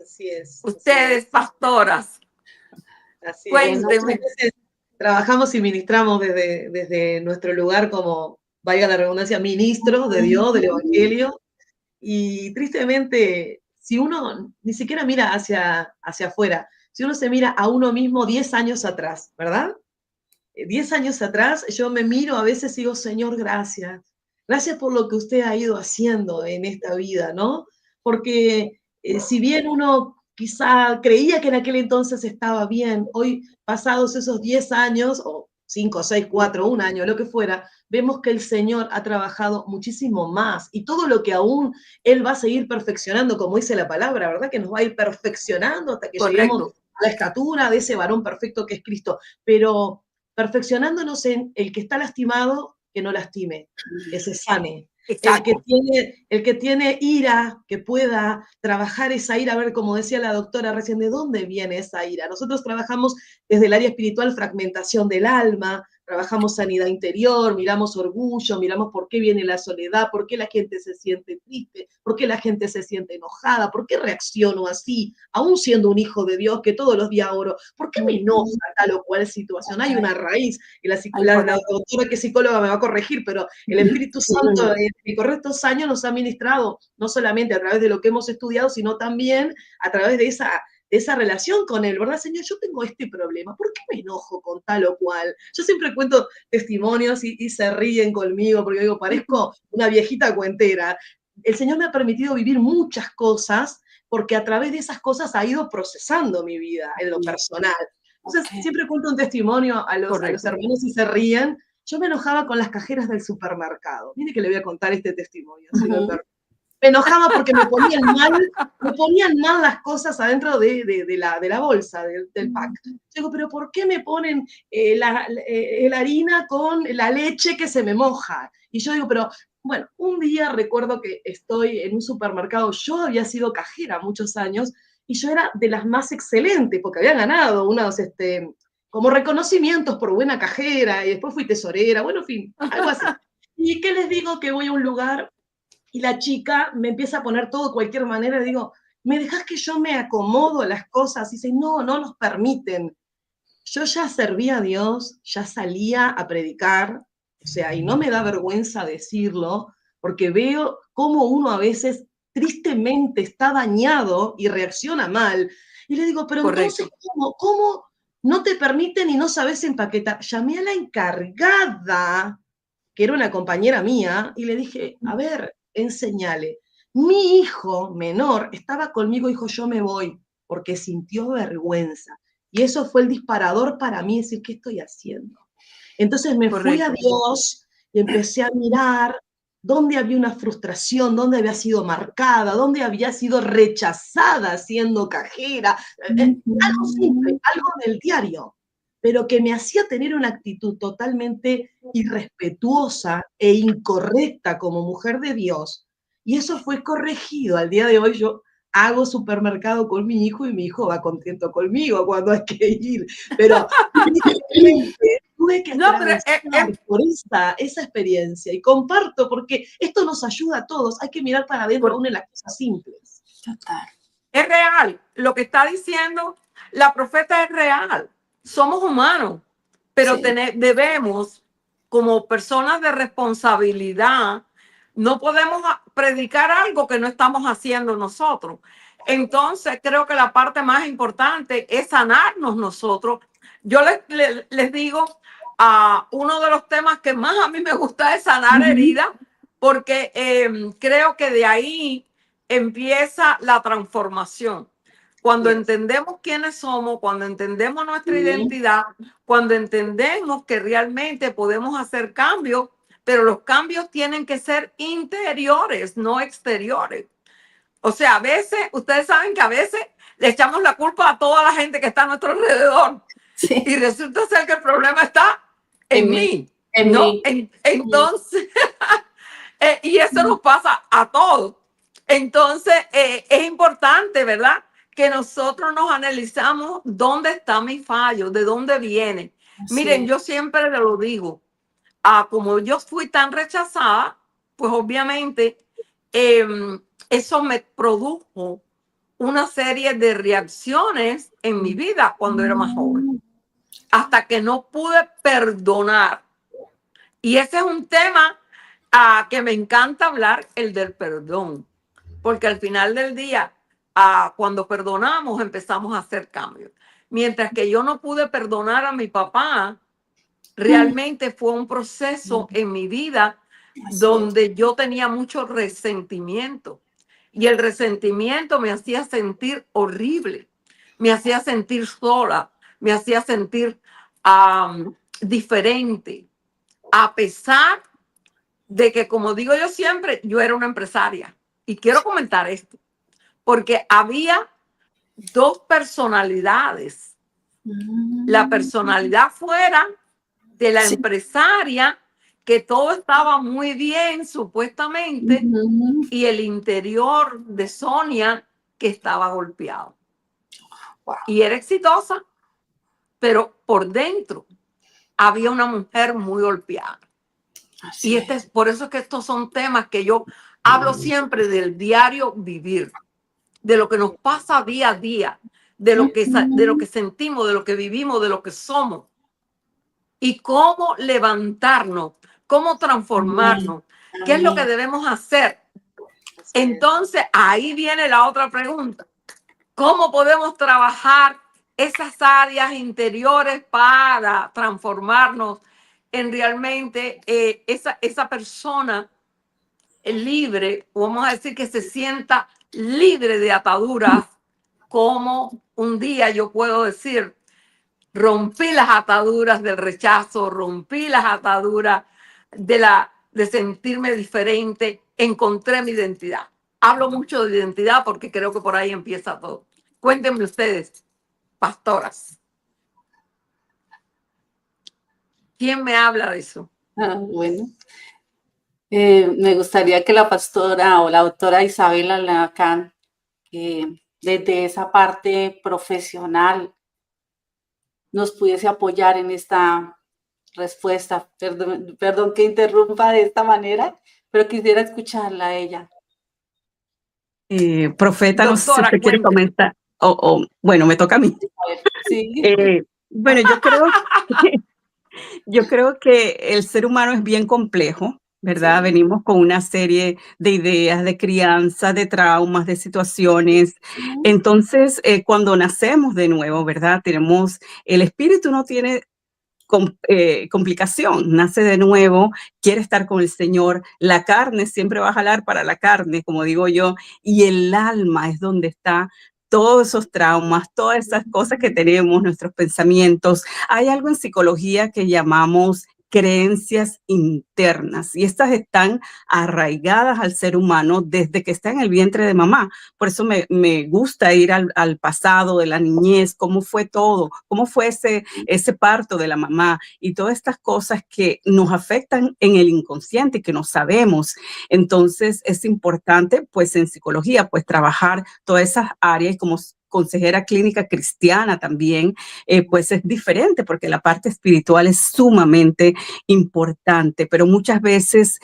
Así es. Ustedes, pastoras, Así cuéntenme. es. Trabajamos y ministramos desde nuestro lugar como, valga la redundancia, ministros de Dios, del Evangelio. Y tristemente, si uno ni siquiera mira hacia afuera, si uno se mira a uno mismo 10 años atrás, ¿verdad? 10 años atrás, yo me miro a veces y digo, Señor, gracias. Gracias por lo que usted ha ido haciendo en esta vida, ¿no? Porque si bien uno quizá creía que en aquel entonces estaba bien, hoy pasados esos 10 años, o 5, 6, 4, un año, lo que fuera, vemos que el Señor ha trabajado muchísimo más y todo lo que aún Él va a seguir perfeccionando, como dice la palabra, ¿verdad? Que nos va a ir perfeccionando hasta que lleguemos a la estatura de ese varón perfecto que es Cristo. Pero perfeccionándonos en el que está lastimado, que no lastime, que se sane. El que tiene ira, que pueda trabajar esa ira, a ver, como decía la doctora recién, ¿de dónde viene esa ira? Nosotros trabajamos desde el área espiritual fragmentación del alma, trabajamos sanidad interior, miramos orgullo, miramos por qué viene la soledad, por qué la gente se siente triste, por qué la gente se siente enojada, por qué reacciono así, aún siendo un hijo de Dios que todos los días oro, por qué me enoja tal o cual situación. Hay una raíz, y la doctora que es psicóloga me va a corregir, pero el Espíritu Santo en correctos años nos ha ministrado, no solamente a través de lo que hemos estudiado, sino también a través de esa relación con Él, ¿verdad, Señor? Yo tengo este problema, ¿por qué me enojo con tal o cual? Yo siempre cuento testimonios y se ríen conmigo, porque digo, parezco una viejita cuentera. El Señor me ha permitido vivir muchas cosas, porque a través de esas cosas ha ido procesando mi vida en lo personal. Entonces, siempre cuento un testimonio a los hermanos y se ríen. Yo me enojaba con las cajeras del supermercado. Mire que le voy a contar este testimonio, si me permite. Me enojaba porque me ponían mal las cosas adentro de la bolsa, del pack. Yo digo, pero ¿por qué me ponen la harina con la leche que se me moja? Y yo digo, pero bueno, un día recuerdo que estoy en un supermercado, yo había sido cajera muchos años, y yo era de las más excelentes, porque había ganado unos como reconocimientos por buena cajera, y después fui tesorera, bueno, en fin, algo así. ¿Y qué les digo? Que voy a un lugar y la chica me empieza a poner todo de cualquier manera, y digo, ¿me dejas que yo me acomodo a las cosas? Y dice, no, no nos permiten. Yo ya servía a Dios, ya salía a predicar, o sea, y no me da vergüenza decirlo, porque veo cómo uno a veces tristemente está dañado y reacciona mal. Y le digo, pero entonces, ¿cómo no te permiten y no sabes empaquetar? Llamé a la encargada, que era una compañera mía, y le dije, a ver, enseñale. Mi hijo menor estaba conmigo y dijo, yo me voy, porque sintió vergüenza. Y eso fue el disparador para mí, decir, ¿qué estoy haciendo? Entonces me fui a Dios y empecé a mirar dónde había una frustración, dónde había sido marcada, dónde había sido rechazada siendo cajera, algo simple, algo del diario, pero que me hacía tener una actitud totalmente irrespetuosa e incorrecta como mujer de Dios. Y eso fue corregido. Al día de hoy yo hago supermercado con mi hijo y mi hijo va contento conmigo cuando hay que ir. Pero tuve que No, pero atravesar por esa experiencia y comparto porque esto nos ayuda a todos. Hay que mirar para adentro aún en las cosas simples. Total. es real. Lo que está diciendo la profeta es real. Somos humanos, pero Sí. debemos, como personas de responsabilidad, no podemos predicar algo que no estamos haciendo nosotros. Entonces, creo que la parte más importante es sanarnos nosotros. Yo les digo, uno de los temas que más a mí me gusta es sanar heridas, porque creo que de ahí empieza la transformación. Cuando entendemos quiénes somos, cuando entendemos nuestra identidad, cuando entendemos que realmente podemos hacer cambios, pero los cambios tienen que ser interiores, no exteriores. O sea, a veces, ustedes saben que a veces le echamos la culpa a toda la gente que está a nuestro alrededor. Sí. Y resulta ser que el problema está en mí. En ¿no? mí. Entonces, y eso nos pasa a todos. Entonces, es importante, ¿verdad? Que nosotros nos analizamos dónde está mi fallo, de dónde viene. Así Miren, es. yo siempre lo digo, como yo fui tan rechazada, pues obviamente eso me produjo una serie de reacciones en mi vida cuando era más joven, hasta que no pude perdonar. Y ese es un tema que me encanta hablar, el del perdón, porque al final del día, cuando perdonamos, empezamos a hacer cambios. Mientras que yo no pude perdonar a mi papá, realmente fue un proceso en mi vida donde yo tenía mucho resentimiento. Y el resentimiento me hacía sentir horrible, me hacía sentir sola, me hacía sentir diferente, a pesar de que, como digo yo siempre, yo era una empresaria. Y quiero comentar esto, porque había dos personalidades. La personalidad fuera de la empresaria, que todo estaba muy bien, supuestamente, y el interior de Sonia, que estaba golpeado. Wow. Y era exitosa, pero por dentro había una mujer muy golpeada. Así Y por eso es que estos son temas que yo hablo siempre del diario vivir, de lo que nos pasa día a día, de lo que sentimos, de lo que vivimos, de lo que somos. Y cómo levantarnos, cómo transformarnos, qué es lo que debemos hacer. Entonces, ahí viene la otra pregunta. ¿Cómo podemos trabajar esas áreas interiores para transformarnos en realmente esa persona libre, vamos a decir que se sienta libre de ataduras, como un día yo puedo decir, rompí las ataduras del rechazo, rompí las ataduras de sentirme diferente, encontré mi identidad. Hablo mucho de identidad porque creo que por ahí empieza todo. Cuéntenme ustedes, pastoras. ¿Quién me habla de eso? Bueno, me gustaría que la pastora o la doctora Isabela Lacan, desde esa parte profesional, nos pudiese apoyar en esta respuesta. Perdón que interrumpa de esta manera, pero quisiera escucharla a ella. Profeta, no sé si usted quiere comentar. Bueno, me toca a mí. Sí. Bueno, yo creo que el ser humano es bien complejo, ¿verdad? Sí. Venimos con una serie de ideas, de crianza, de traumas, de situaciones. Entonces, cuando nacemos de nuevo, ¿verdad? El espíritu no tiene complicación, nace de nuevo, quiere estar con el Señor, la carne siempre va a jalar para la carne, como digo yo, y el alma es donde está todos esos traumas, todas esas cosas que tenemos, nuestros pensamientos. Hay algo en psicología que llamamos creencias internas y estas están arraigadas al ser humano desde que está en el vientre de mamá. Por eso me gusta ir al pasado de la niñez, cómo fue todo, cómo fue ese parto de la mamá y todas estas cosas que nos afectan en el inconsciente y que no sabemos. Entonces es importante pues en psicología pues trabajar todas esas áreas y como consejera clínica cristiana también, pues es diferente porque la parte espiritual es sumamente importante, pero muchas veces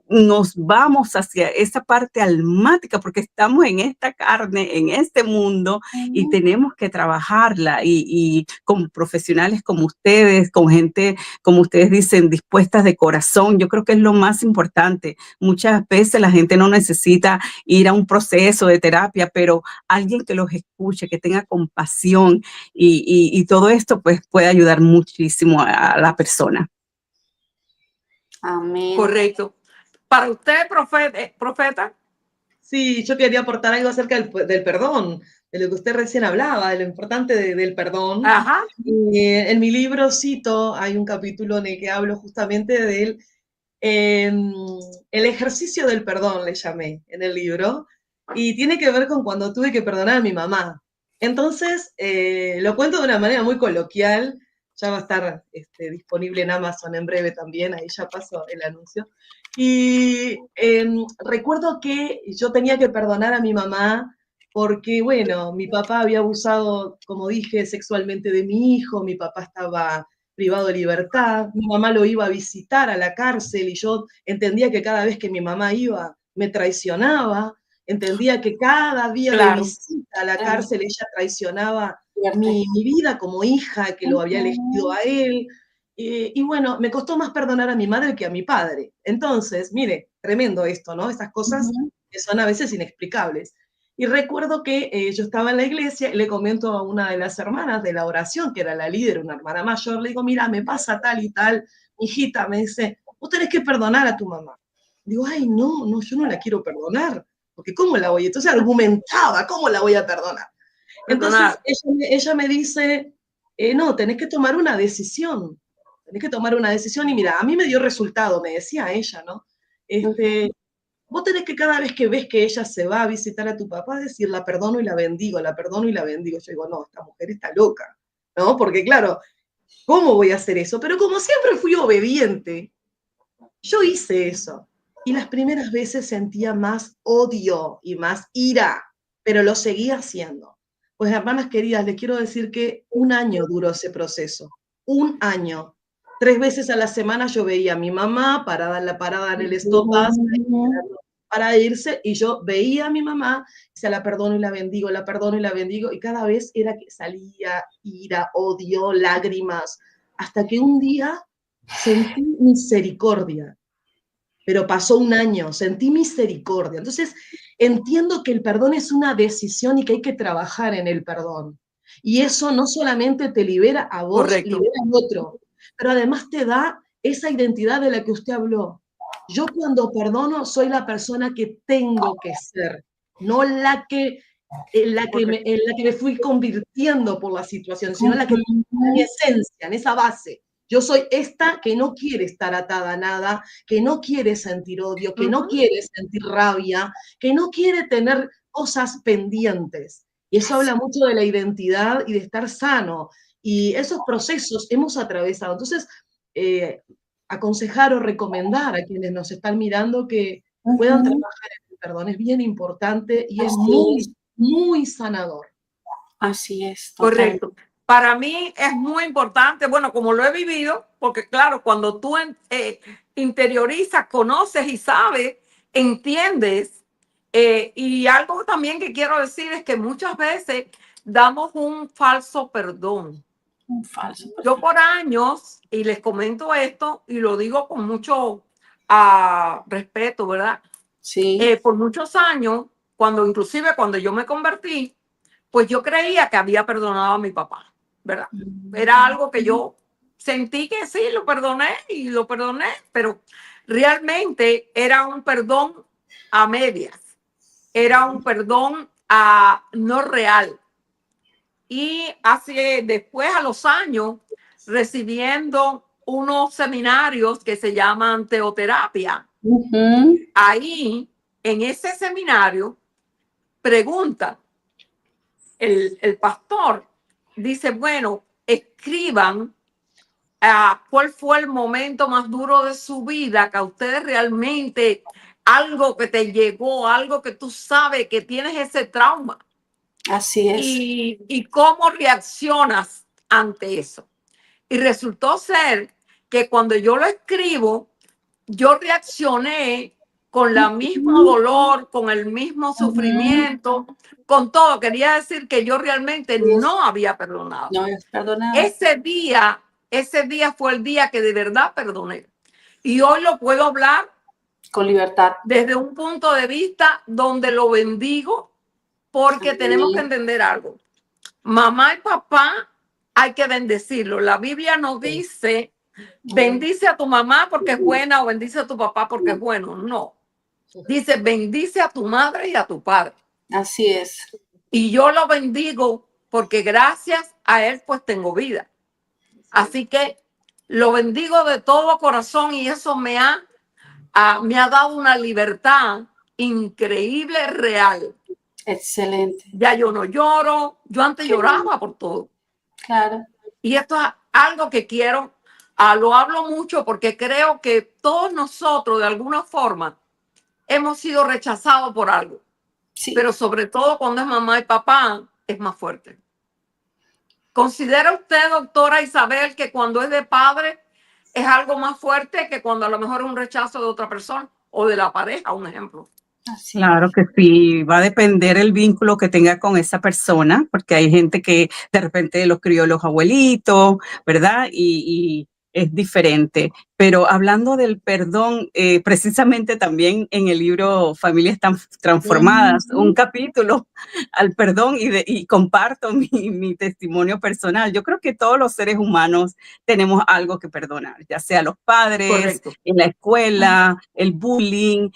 nos vamos hacia esa parte almática porque estamos en esta carne, en este mundo y tenemos que trabajarla y con profesionales como ustedes, con gente, como ustedes dicen, dispuestas de corazón. Yo creo que es lo más importante. Muchas veces la gente no necesita ir a un proceso de terapia, pero alguien que los escuche, que tenga compasión y todo esto pues puede ayudar muchísimo a la persona. Amén. Correcto. Para usted, profeta. Sí, yo quería aportar algo acerca del perdón, de lo que usted recién hablaba, de lo importante del perdón. Ajá. En mi libro cito, hay un capítulo en el que hablo justamente del el ejercicio del perdón, le llamé en el libro, y tiene que ver con cuando tuve que perdonar a mi mamá. Entonces, lo cuento de una manera muy coloquial, ya va a estar disponible en Amazon en breve también, ahí ya pasó el anuncio. Y recuerdo que yo tenía que perdonar a mi mamá porque, bueno, mi papá había abusado, como dije, sexualmente de mi hijo, mi papá estaba privado de libertad, mi mamá lo iba a visitar a la cárcel y yo entendía que cada vez que mi mamá iba me traicionaba, entendía que cada día de visita a la cárcel ella traicionaba mi vida como hija, que lo había elegido a él. Y bueno, me costó más perdonar a mi madre que a mi padre. Entonces, mire, tremendo esto, ¿no? Estas cosas que son a veces inexplicables. Y recuerdo que yo estaba en la iglesia y le comento a una de las hermanas de la oración, que era la líder, una hermana mayor, le digo, mira, me pasa tal y tal, hijita, me dice, vos tenés que perdonar a tu mamá. Digo, ay, no, yo no la quiero perdonar, porque ¿cómo la voy? Entonces argumentaba, ¿cómo la voy a perdonar? Entonces ella me dice, no, tenés que tomar una decisión, y mira, a mí me dio resultado, me decía ella, ¿no? Vos tenés que cada vez que ves que ella se va a visitar a tu papá, decir, la perdono y la bendigo, la perdono y la bendigo. Yo digo, no, esta mujer está loca, ¿no? Porque claro, ¿cómo voy a hacer eso? Pero como siempre fui obediente, yo hice eso. Y las primeras veces sentía más odio y más ira, pero lo seguía haciendo. Pues hermanas queridas, les quiero decir que 1 año duró ese proceso, 1 año. 3 veces a la semana yo veía a mi mamá para dar el estopas, para irse, y yo veía a mi mamá, se la perdono y la bendigo, la perdono y la bendigo, y cada vez era que salía ira, odio, lágrimas, hasta que un día sentí misericordia. Pero pasó 1 año, sentí misericordia. Entonces, entiendo que el perdón es una decisión y que hay que trabajar en el perdón. Y eso no solamente te libera a vos, libera al otro, pero además te da esa identidad de la que usted habló. Yo cuando perdono soy la persona que tengo que ser, no en la que me fui convirtiendo por la situación, sino en la que en mi esencia, en esa base. Yo soy esta que no quiere estar atada a nada, que no quiere sentir odio, que no quiere sentir rabia, que no quiere tener cosas pendientes. Y eso habla mucho de la identidad y de estar sano. Y esos procesos hemos atravesado. Entonces, aconsejar o recomendar a quienes nos están mirando que puedan trabajar en el perdón. Es bien importante y es muy, muy sanador. Así es. Correcto. Para mí es muy importante, bueno, como lo he vivido, porque claro, cuando tú interiorizas, conoces y sabes, entiendes, y algo también que quiero decir es que muchas veces damos un falso perdón. Un falso perdón. Yo por años, y les comento esto, y lo digo con mucho respeto, ¿verdad? Sí. Por muchos años, inclusive cuando yo me convertí, pues yo creía que había perdonado a mi papá, ¿verdad? Era algo que yo sentí que sí, lo perdoné, pero realmente era un perdón a medias, era un perdón no real. Y después a los años, recibiendo unos seminarios que se llaman teoterapia. Ahí, en ese seminario, pregunta el pastor, dice, bueno, escriban cuál fue el momento más duro de su vida, que a ustedes realmente algo que te llegó, algo que tú sabes que tienes ese trauma. Así es. Y cómo reaccionas ante eso. Y resultó ser que cuando yo lo escribo, yo reaccioné con el mismo dolor, con el mismo sufrimiento, con todo. Quería decir que yo realmente no había perdonado. No habías perdonado. Ese día fue el día que de verdad perdoné. Y hoy lo puedo hablar con libertad. Desde un punto de vista donde lo bendigo, porque tenemos que entender algo. Mamá y papá hay que bendecirlo. La Biblia nos dice, bendice a tu mamá porque es buena o bendice a tu papá porque es bueno. No. Dice, bendice a tu madre y a tu padre. Así es. Y yo lo bendigo porque gracias a él pues tengo vida. Así que lo bendigo de todo corazón y eso me ha dado una libertad increíble, real. Excelente. Ya yo no lloro. Yo antes lloraba por todo. Claro. Y esto es algo que quiero, lo hablo mucho porque creo que todos nosotros de alguna forma hemos sido rechazados por algo. Sí. Pero sobre todo cuando es mamá y papá, es más fuerte. ¿Considera usted, doctora Isabel, que cuando es de padre es algo más fuerte que cuando a lo mejor es un rechazo de otra persona o de la pareja, un ejemplo? Así Claro que sí, va a depender el vínculo que tenga con esa persona, porque hay gente que de repente los crió los abuelitos, ¿verdad? Y es diferente. Pero hablando del perdón, precisamente también en el libro Familias Transformadas, un capítulo al perdón y comparto mi testimonio personal. Yo creo que todos los seres humanos tenemos algo que perdonar, ya sea los padres, correcto, en la escuela, el bullying,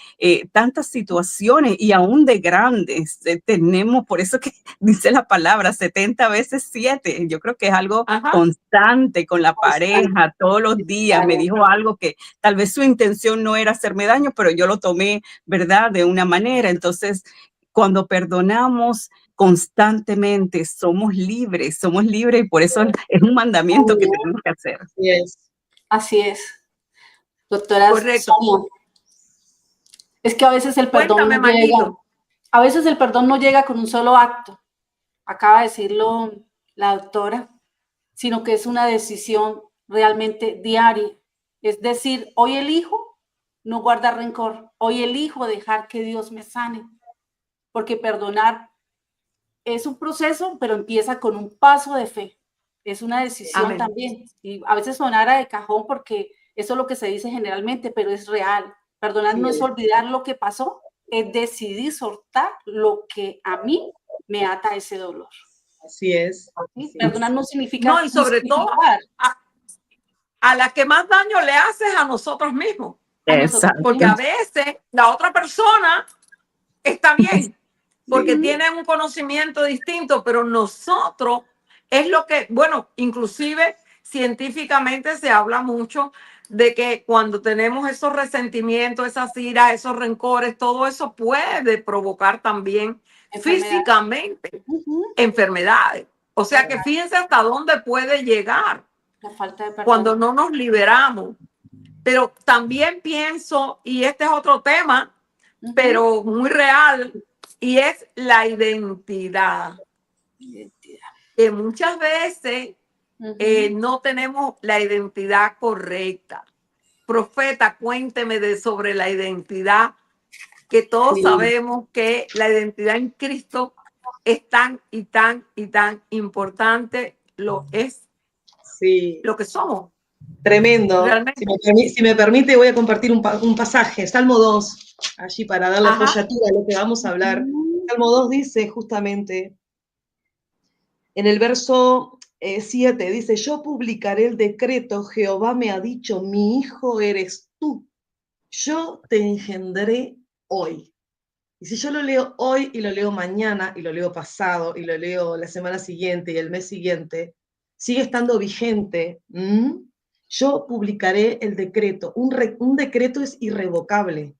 tantas situaciones y aún de grandes tenemos, por eso que dice la palabra 70 veces 7. Yo creo que es algo constante con la pareja, todos los días. Me dijo algo que tal vez su intención no era hacerme daño, pero yo lo tomé, ¿verdad?, de una manera. Entonces, cuando perdonamos constantemente, somos libres y por eso es un mandamiento que tenemos que hacer. Así es. Así es. Doctora Sonia, es que a veces el perdón no llega. A veces el perdón no llega con un solo acto. Acaba de decirlo la doctora, sino que es una decisión realmente diaria. Es decir, hoy elijo no guardar rencor. Hoy elijo dejar que Dios me sane. Porque perdonar es un proceso, pero empieza con un paso de fe. Es una decisión también. Y a veces sonara de cajón porque eso es lo que se dice generalmente, pero es real. Perdonar no es olvidar lo que pasó, es decidir soltar lo que a mí me ata ese dolor. Así es. Perdonar no significa... No, y sobre todo a la que más daño le haces a nosotros mismos. Exacto. Porque a veces la otra persona está bien, porque tiene un conocimiento distinto, pero nosotros es lo que, bueno, inclusive científicamente se habla mucho de que cuando tenemos esos resentimientos, esas iras, esos rencores, todo eso puede provocar también físicamente enfermedades. O sea que fíjense hasta dónde puede llegar la falta de perdón cuando no nos liberamos. Pero también pienso, y este es otro tema, pero muy real, y es la identidad. Que muchas veces no tenemos la identidad correcta. Profeta, cuénteme sobre la identidad, que todos sabemos que la identidad en Cristo es tan y tan y tan importante, lo es lo que somos. Tremendo. Si me permite, voy a compartir un pasaje, Salmo 2, allí para dar la apoyatura a lo que vamos a hablar. Salmo 2 dice justamente, en el verso 7, dice, yo publicaré el decreto, Jehová me ha dicho, mi hijo eres tú, yo te engendré hoy. Y si yo lo leo hoy y lo leo mañana y lo leo pasado y lo leo la semana siguiente y el mes siguiente, sigue estando vigente. yo publicaré el decreto. Un decreto es irrevocable.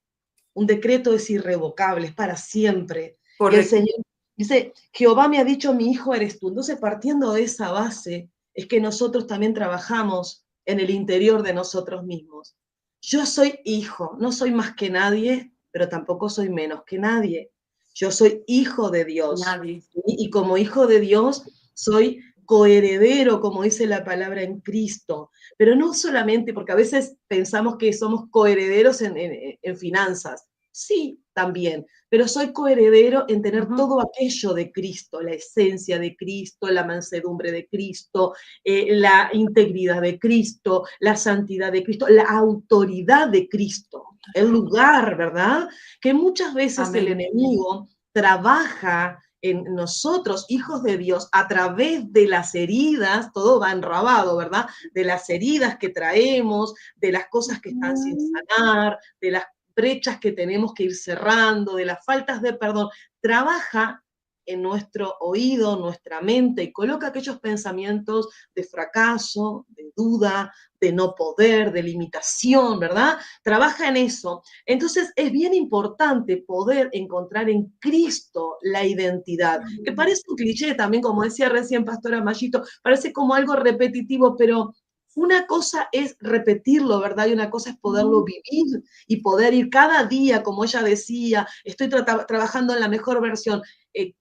Un decreto es irrevocable, es para siempre. Y el Correcto. Señor dice, Jehová me ha dicho, mi hijo eres tú. Entonces, partiendo de esa base, es que nosotros también trabajamos en el interior de nosotros mismos. Yo soy hijo, no soy más que nadie, pero tampoco soy menos que nadie. Yo soy hijo de Dios. Nadie. Y como hijo de Dios, soy coheredero, como dice la palabra, en Cristo. Pero no solamente, porque a veces pensamos que somos coherederos en finanzas. Sí, también, pero soy coheredero en tener todo aquello de Cristo, la esencia de Cristo, la mansedumbre de Cristo, la integridad de Cristo, la santidad de Cristo, la autoridad de Cristo, el lugar, ¿verdad? Que muchas veces Amén. el enemigo trabaja en nosotros, hijos de Dios, a través de las heridas, todo va enrabado, ¿verdad? De las heridas que traemos, de las cosas que están sin sanar, de las brechas que tenemos que ir cerrando, de las faltas de perdón. Trabaja en nuestro oído, nuestra mente, y coloca aquellos pensamientos de fracaso, de duda, de no poder, de limitación, ¿verdad? Trabaja en eso. Entonces es bien importante poder encontrar en Cristo la identidad, que parece un cliché también, como decía recién Pastora Mayito, parece como algo repetitivo, pero una cosa es repetirlo, ¿verdad? Y una cosa es poderlo vivir y poder ir cada día, como ella decía, estoy trabajando en la mejor versión.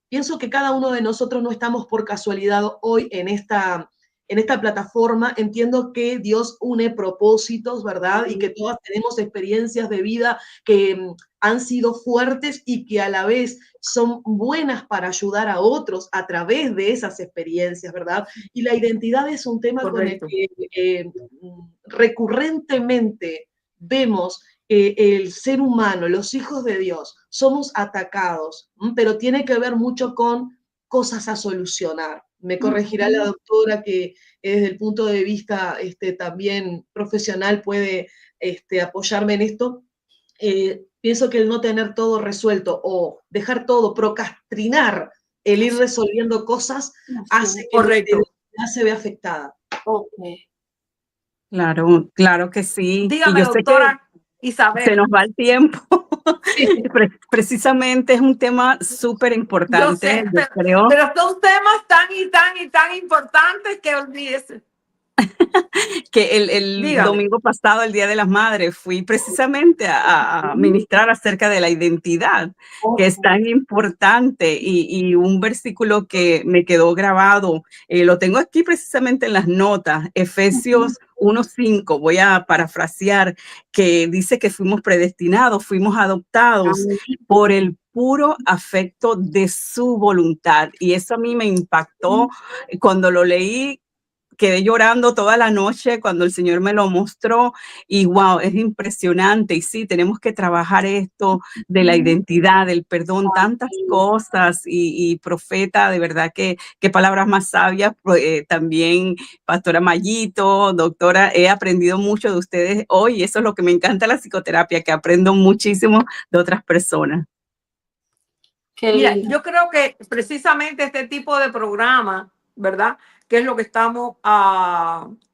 Pienso que cada uno de nosotros no estamos por casualidad hoy en esta plataforma. Entiendo que Dios une propósitos, ¿verdad? Y que todas tenemos experiencias de vida que han sido fuertes y que a la vez son buenas para ayudar a otros a través de esas experiencias, ¿verdad? Y la identidad es un tema Correcto. con el que recurrentemente vemos que el ser humano, los hijos de Dios, somos atacados, pero tiene que ver mucho con cosas a solucionar. Me corregirá la doctora que desde el punto de vista también profesional puede apoyarme en esto. Pienso que el no tener todo resuelto o dejar todo, procrastinar, el ir resolviendo cosas, hace que nuestra Correcto. identidad se vea afectada. Okay. Claro, claro que sí. Dígame, Y yo sé que doctora se Isabel. nos va el tiempo. Sí. Precisamente es un tema súper Yo importante, sé, yo creo. pero son temas tan importantes que olvídese. Que el Dígame. domingo pasado, el Día de las Madres, fui precisamente a ministrar acerca de la identidad, que es tan importante, y un versículo que me quedó grabado, lo tengo aquí precisamente en las notas, Efesios 1:5, voy a parafrasear, que dice que fuimos predestinados, fuimos adoptados por el puro afecto de su voluntad. Y eso a mí me impactó cuando lo leí. Quedé llorando toda la noche cuando el Señor me lo mostró, y wow, es impresionante. Y sí, tenemos que trabajar esto de la identidad, del perdón, tantas cosas. Y profeta, de verdad que qué palabras más sabias. También Pastora Mayito, doctora, he aprendido mucho de ustedes hoy, y eso es lo que me encanta de la psicoterapia, que aprendo muchísimo de otras personas. Mira, yo creo que precisamente este tipo de programa, ¿verdad? Que es lo que estamos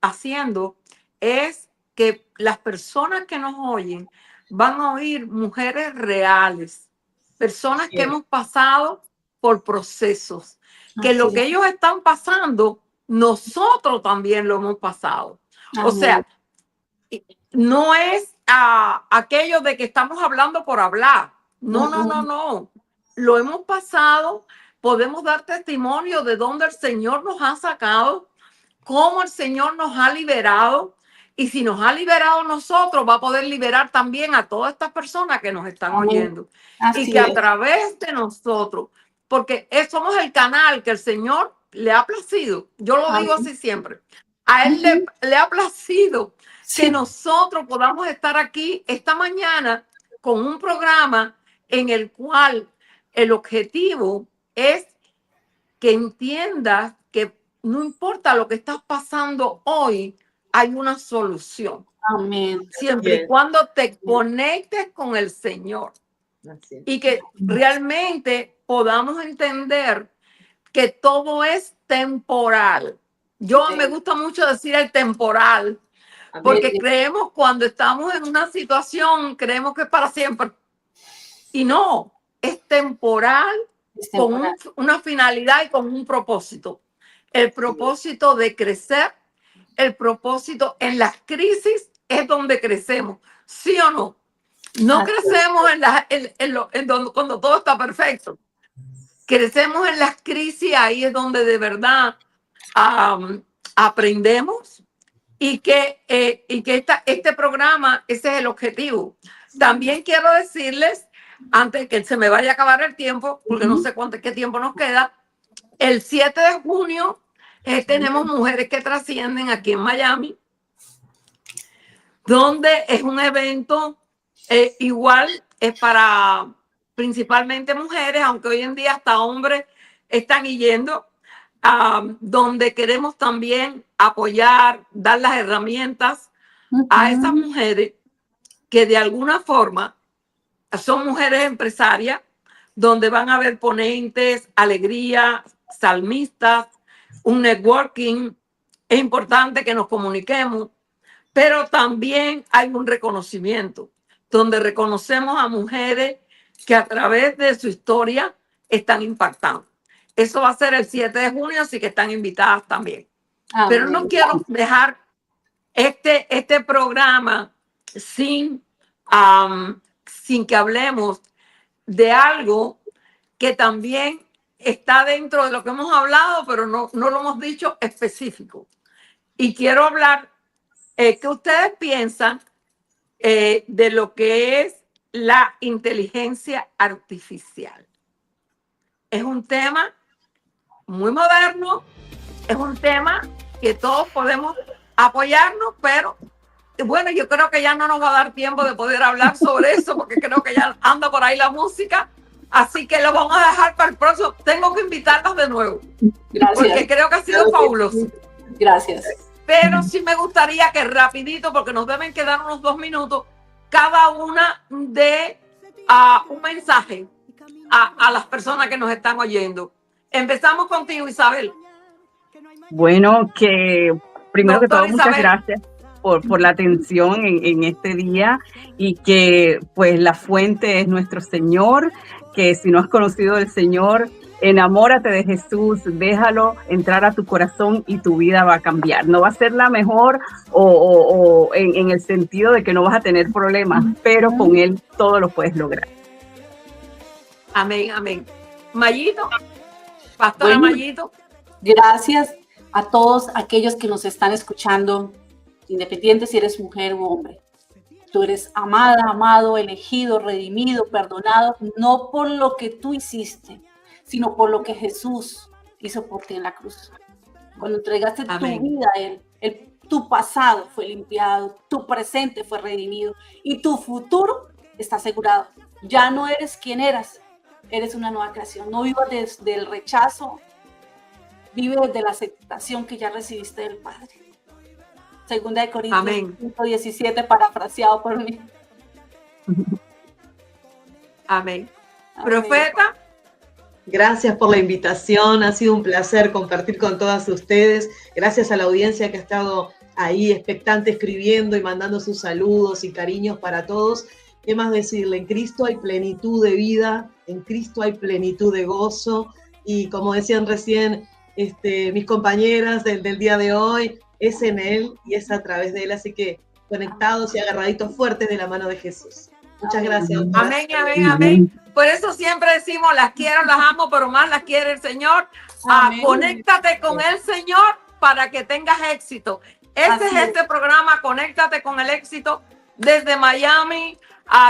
haciendo, es que las personas que nos oyen van a oír mujeres reales, personas que hemos pasado por procesos, que lo que ellos están pasando, nosotros también lo hemos pasado. O sea, no es aquello de que estamos hablando por hablar. No. Lo hemos pasado, podemos dar testimonio de dónde el Señor nos ha sacado, cómo el Señor nos ha liberado, y si nos ha liberado a nosotros, va a poder liberar también a todas estas personas que nos están oyendo. Y que a través de nosotros, porque somos el canal que el Señor le ha placido, yo lo digo así siempre, a Él le ha placido que nosotros podamos estar aquí esta mañana con un programa en el cual el objetivo es que entiendas que no importa lo que estás pasando hoy, hay una solución. Amén. Siempre y cuando te conectes con el Señor. Y que realmente podamos entender que todo es temporal. Me gusta mucho decir el temporal, Porque creemos, cuando estamos en una situación, creemos que es para siempre. Y no, es temporal, con una finalidad y con un propósito. El propósito de crecer, el propósito en las crisis es donde crecemos, ¿sí o no? No crecemos cuando todo está perfecto. Crecemos en las crisis, ahí es donde de verdad aprendemos, y que este programa, ese es el objetivo. También quiero decirles, antes que se me vaya a acabar el tiempo, porque no sé qué tiempo nos queda, el 7 de junio tenemos Mujeres que Trascienden aquí en Miami, donde es un evento igual, es para principalmente mujeres, aunque hoy en día hasta hombres están yendo, donde queremos también apoyar, dar las herramientas a esas mujeres que de alguna forma son mujeres empresarias, donde van a haber ponentes, alegría, salmistas, un networking. Es importante que nos comuniquemos, pero también hay un reconocimiento, donde reconocemos a mujeres que a través de su historia están impactando. Eso va a ser el 7 de junio, así que están invitadas también. Pero no quiero dejar este programa sin que hablemos de algo que también está dentro de lo que hemos hablado, pero no lo hemos dicho específico. Y quiero hablar, ¿qué ustedes piensan de lo que es la inteligencia artificial? Es un tema muy moderno, es un tema que todos podemos apoyarnos, pero bueno, yo creo que ya no nos va a dar tiempo de poder hablar sobre eso, porque creo que ya anda por ahí la música, así que lo vamos a dejar para el próximo. Tengo que invitarlos de nuevo. Gracias. Porque creo que ha sido fabuloso. Gracias. Pero sí me gustaría que rapidito, porque nos deben quedar unos 2 minutos, cada una de un mensaje a las personas que nos están oyendo. Empezamos contigo, Isabel. Bueno, que primero que todo, muchas Isabel, gracias por la atención en este día, y que pues la fuente es nuestro Señor, que si no has conocido al Señor, enamórate de Jesús, déjalo entrar a tu corazón y tu vida va a cambiar. No va a ser la mejor o en el sentido de que no vas a tener problemas, pero con Él todo lo puedes lograr. Amén, amén. Mayito, Pastora Mayito. Gracias a todos aquellos que nos están escuchando, independiente si eres mujer u hombre. Tú eres amada, amado, elegido, redimido, perdonado, no por lo que tú hiciste, sino por lo que Jesús hizo por ti en la cruz. Cuando entregaste tu vida a Él, tu pasado fue limpiado, tu presente fue redimido y tu futuro está asegurado. Ya no eres quien eras, eres una nueva creación. No vivas desde el rechazo, vive desde la aceptación que ya recibiste del Padre. Segunda de Corintios 5:17, parafraseado por mí. Amén. Profeta. Gracias por la invitación, ha sido un placer compartir con todas ustedes. Gracias a la audiencia que ha estado ahí expectante, escribiendo y mandando sus saludos y cariños para todos. ¿Qué más decirle? En Cristo hay plenitud de vida, en Cristo hay plenitud de gozo, y como decían recién mis compañeras del día de hoy, es en Él y es a través de Él, así que conectados y agarraditos fuertes de la mano de Jesús. Muchas gracias. Amén, amén, amén. Por eso siempre decimos, las quiero, las amo, pero más las quiere el Señor. Conéctate con el Señor para que tengas éxito. Ese es este programa, Conéctate con el Éxito, desde Miami.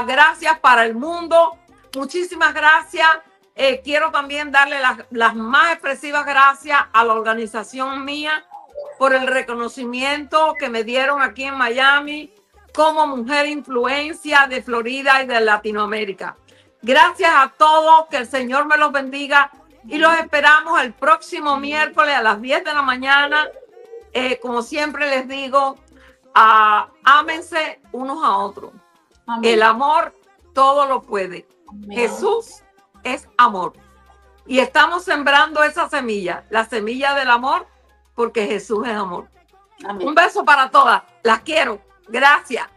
Gracias para el mundo. Muchísimas gracias. Quiero también darle las más expresivas gracias a la organización mía por el reconocimiento que me dieron aquí en Miami como Mujer Influencia de Florida y de Latinoamérica. Gracias a todos, que el Señor me los bendiga y los esperamos el próximo miércoles a las 10 de la mañana. Como siempre les digo, ámense unos a otros. Amén. El amor todo lo puede. Amén. Jesús es amor. Y estamos sembrando esa semilla, la semilla del amor, porque Jesús es amor. Amén. Un beso para todas. Las quiero. Gracias.